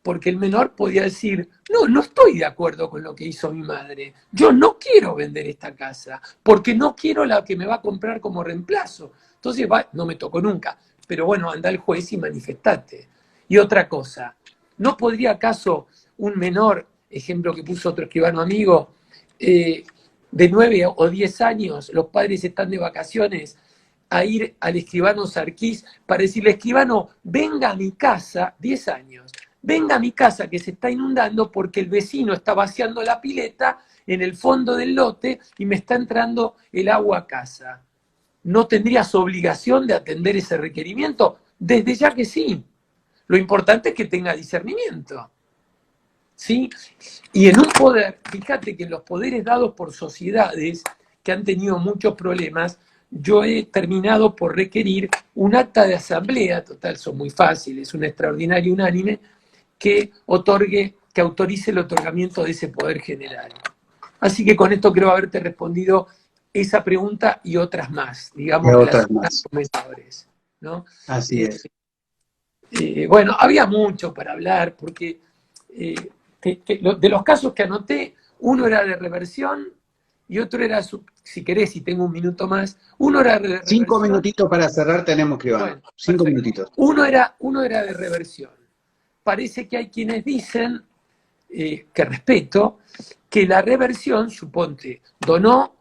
porque el menor podía decir, no estoy de acuerdo con lo que hizo mi madre, yo no quiero vender esta casa, porque no quiero la que me va a comprar como reemplazo. Entonces, no me tocó nunca, pero bueno, anda al juez y manifestate. Y otra cosa, ¿no podría acaso un menor, ejemplo que puso otro escribano amigo, de 9 o 10 años, los padres están de vacaciones, a ir al escribano Sarquís para decirle, escribano, venga a mi casa, 10 años, venga a mi casa que se está inundando porque el vecino está vaciando la pileta en el fondo del lote y me está entrando el agua a casa? ¿No tendrías obligación de atender ese requerimiento? Desde ya que sí. Lo importante es que tenga discernimiento. ¿Sí? Y en un poder, fíjate que en los poderes dados por sociedades que han tenido muchos problemas, yo he terminado por requerir un acta de asamblea, total, son muy fáciles, un extraordinario unánime, que autorice el otorgamiento de ese poder general. Así que con esto creo haberte respondido esa pregunta y otras más, digamos, relacionadas con menores, ¿no?
Así es.
Bueno, había mucho para hablar, porque de los casos que anoté, uno era de reversión y otro era si querés, si tengo un minuto más, uno era de reversión.
5 minutitos para cerrar tenemos, Escribano.
Bueno,
5
perfecto.
minutitos.
Uno era de reversión. Parece que hay quienes dicen, que respeto, que la reversión, suponte, donó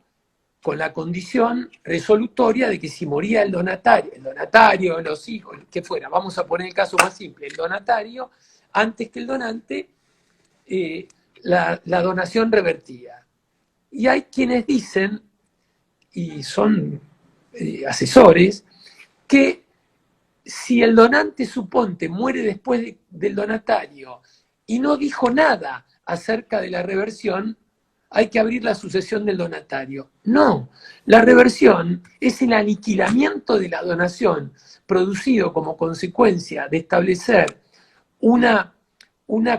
con la condición resolutoria de que si moría el donatario, los hijos, que fuera, vamos a poner el caso más simple, el donatario, antes que el donante, la donación revertía. Y hay quienes dicen, y son asesores, que si el donante, suponte, muere después del donatario y no dijo nada acerca de la reversión, hay que abrir la sucesión del donatario. No, la reversión es el aniquilamiento de la donación producido como consecuencia de establecer una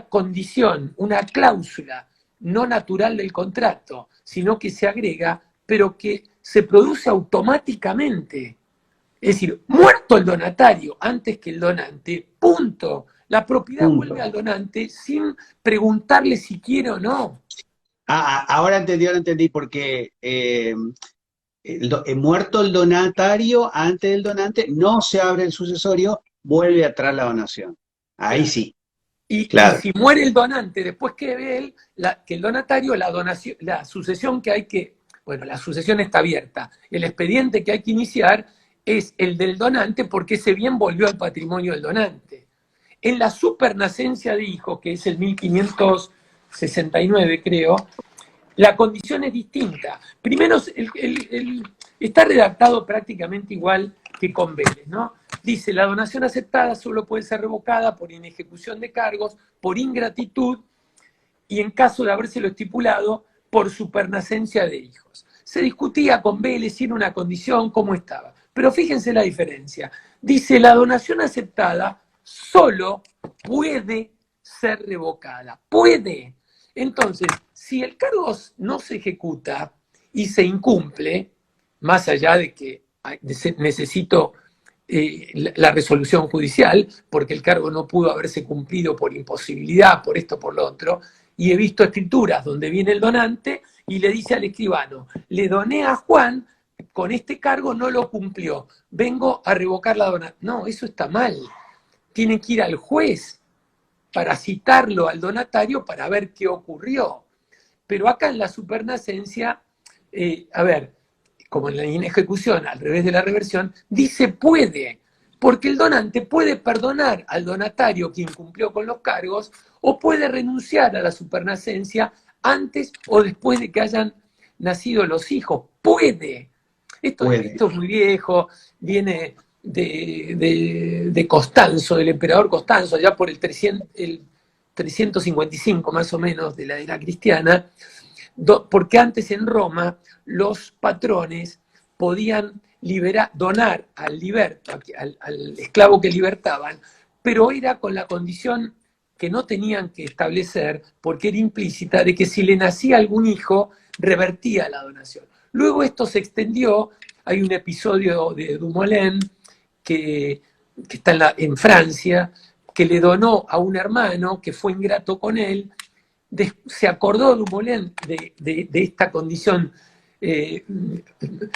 condición, una cláusula no natural del contrato, sino que se agrega, pero que se produce automáticamente. Es decir, muerto el donatario antes que el donante, punto. La propiedad vuelve al donante sin preguntarle si quiere o no.
Ahora entendí, porque muerto el donatario antes del donante, no se abre el sucesorio, vuelve atrás la donación. Ahí
Claro.
sí.
Y
Claro.
si muere el donante, después que ve él, que el donatario, la sucesión que hay que, bueno, la sucesión está abierta. El expediente que hay que iniciar es el del donante porque ese bien volvió al patrimonio del donante. En la supernacencia de hijos, que es el 1569, creo, la condición es distinta. Primero, está redactado prácticamente igual que con Vélez, ¿no? Dice, la donación aceptada solo puede ser revocada por inejecución de cargos, por ingratitud y en caso de habérselo estipulado, por supernacencia de hijos. Se discutía con Vélez si era una condición, cómo estaba. Pero fíjense la diferencia. Dice, la donación aceptada solo puede ser revocada. Puede. Entonces, si el cargo no se ejecuta y se incumple, más allá de que necesito la resolución judicial, porque el cargo no pudo haberse cumplido por imposibilidad, por esto, por lo otro, y he visto escrituras donde viene el donante y le dice al escribano, le doné a Juan, con este cargo no lo cumplió, vengo a revocar la donación. No, eso está mal. Tiene que ir al juez para citarlo al donatario para ver qué ocurrió. Pero acá en la supernacencia, como en la inejecución, al revés de la reversión, dice puede, porque el donante puede perdonar al donatario que incumplió con los cargos o puede renunciar a la supernacencia antes o después de que hayan nacido los hijos. Puede. Esto es muy viejo, viene de Constanzo, del emperador Constanzo, allá por el 355 más o menos de la era cristiana, porque antes en Roma los patrones podían donar al esclavo que libertaban, pero era con la condición que no tenían que establecer, porque era implícita, de que si le nacía algún hijo, revertía la donación. Luego esto se extendió, hay un episodio de Dumoulin que está en Francia, que le donó a un hermano que fue ingrato con él. Se acordó Dumoulin de esta condición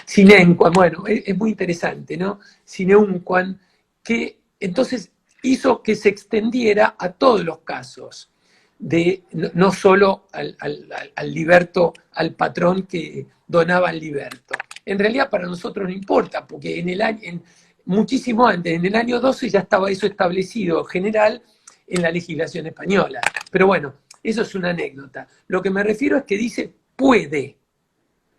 sine unquam, bueno, es muy interesante, ¿no? Sine unquam, que entonces hizo que se extendiera a todos los casos, no solo al liberto, al patrón que donaba al liberto. En realidad para nosotros no importa, porque muchísimo antes, en el año 12 ya estaba eso establecido general en la legislación española. Pero bueno, eso es una anécdota. Lo que me refiero es que dice puede.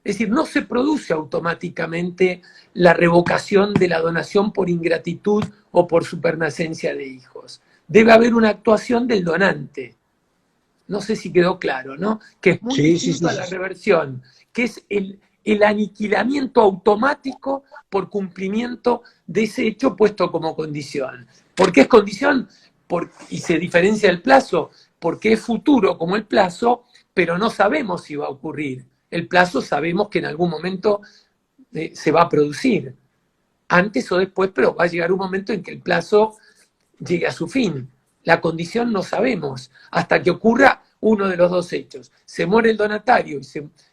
Es decir, no se produce automáticamente la revocación de la donación por ingratitud o por supernacencia de hijos. Debe haber una actuación del donante. No sé si quedó claro, ¿no? Que es muy distinto a la reversión, que es el aniquilamiento automático por cumplimiento de ese hecho puesto como condición. ¿Por qué es condición? Y se diferencia el plazo, porque es futuro como el plazo, pero no sabemos si va a ocurrir. El plazo sabemos que en algún momento se va a producir, antes o después, pero va a llegar un momento en que el plazo llegue a su fin. La condición no sabemos, hasta que ocurra uno de los dos hechos. Se muere el donatario y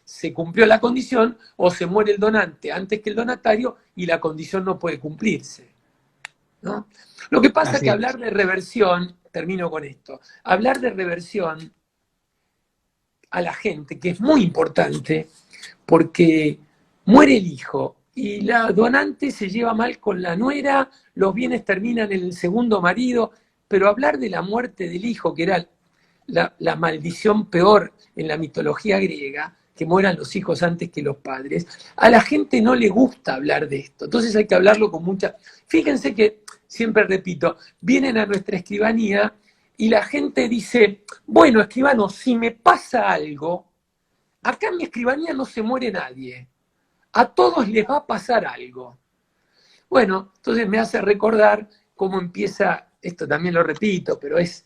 se cumplió la condición, o se muere el donante antes que el donatario y la condición no puede cumplirse, ¿no? Lo que pasa es que hablar de reversión, termino con esto, hablar de reversión a la gente, que es muy importante, porque muere el hijo y la donante se lleva mal con la nuera, los bienes terminan en el segundo marido, pero hablar de la muerte del hijo, que era la maldición peor en la mitología griega, que mueran los hijos antes que los padres, a la gente no le gusta hablar de esto. Entonces hay que hablarlo con mucha... Fíjense que, siempre repito, vienen a nuestra escribanía y la gente dice, bueno, escribano, si me pasa algo, acá en mi escribanía no se muere nadie, a todos les va a pasar algo. Bueno, entonces me hace recordar cómo empieza, esto también lo repito, pero es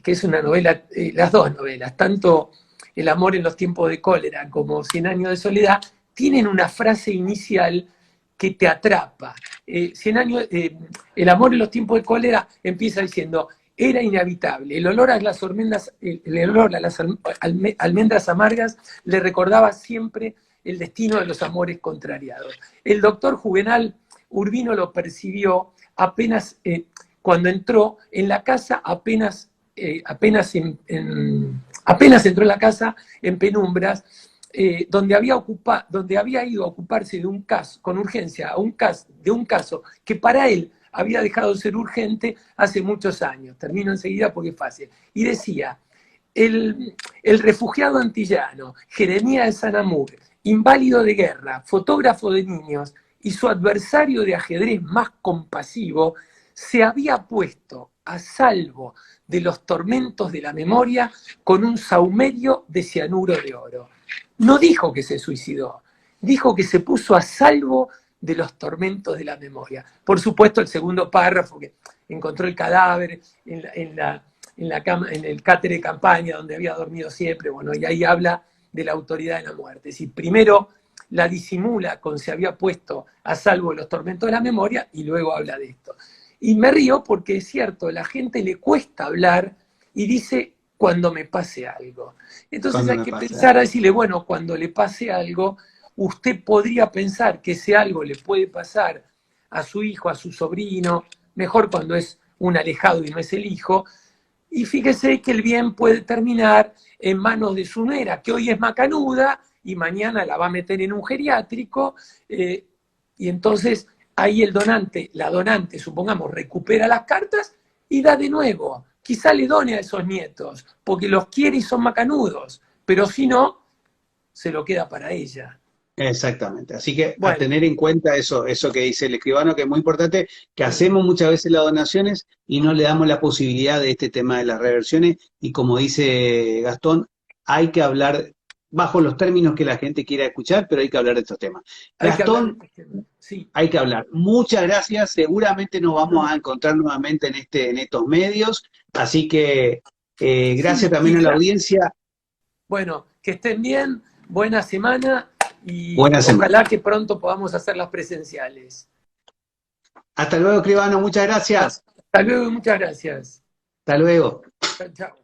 que es una novela, las dos novelas, tanto El amor en los tiempos de cólera como 100 años de soledad, tienen una frase inicial que te atrapa. 100 años, El amor en los tiempos de cólera empieza diciendo, era inevitable, el olor a las almendras amargas le recordaba siempre el destino de los amores contrariados. El doctor Juvenal Urbino lo percibió apenas, cuando entró en la casa, apenas entró en la casa en penumbras, donde había ido a ocuparse de un caso, con urgencia, de un caso que para él había dejado de ser urgente hace muchos años. Termino enseguida porque es fácil. Y decía, el refugiado antillano, Jeremías de Sanamur, inválido de guerra, fotógrafo de niños y su adversario de ajedrez más compasivo, se había puesto a salvo de los tormentos de la memoria con un saumerio de cianuro de oro. No dijo que se suicidó, dijo que se puso a salvo de los tormentos de la memoria. Por supuesto, el segundo párrafo, que encontró el cadáver en la cama, en el cáter de campaña donde había dormido siempre, bueno, y ahí habla de la autoridad de la muerte. Es decir, primero la disimula con se había puesto a salvo de los tormentos de la memoria y luego habla de esto. Y me río porque es cierto, a la gente le cuesta hablar y dice cuando me pase algo. Entonces hay que pensar a decirle, bueno, cuando le pase algo, usted podría pensar que ese algo le puede pasar a su hijo, a su sobrino, mejor cuando es un alejado y no es el hijo, y fíjese que el bien puede terminar en manos de su nuera, que hoy es macanuda y mañana la va a meter en un geriátrico, y entonces ahí la donante, supongamos, recupera las cartas y da de nuevo. Quizá le done a esos nietos, porque los quiere y son macanudos, pero si no, se lo queda para ella.
Exactamente, así que a tener en cuenta eso que dice el escribano, que es muy importante, que hacemos muchas veces las donaciones y no le damos la posibilidad de este tema de las reversiones, y como dice Gastón, hay que hablar bajo los términos que la gente quiera escuchar, pero hay que hablar de estos temas. Gastón,
sí.
Hay que hablar. Muchas gracias, seguramente nos vamos a encontrar nuevamente en estos medios, así que gracias también a la audiencia.
Bueno, que estén bien, buena semana. Y
ojalá
que pronto podamos hacer las presenciales.
Hasta luego, escribano, muchas gracias.
Hasta luego y muchas gracias.
Hasta luego.
Chao.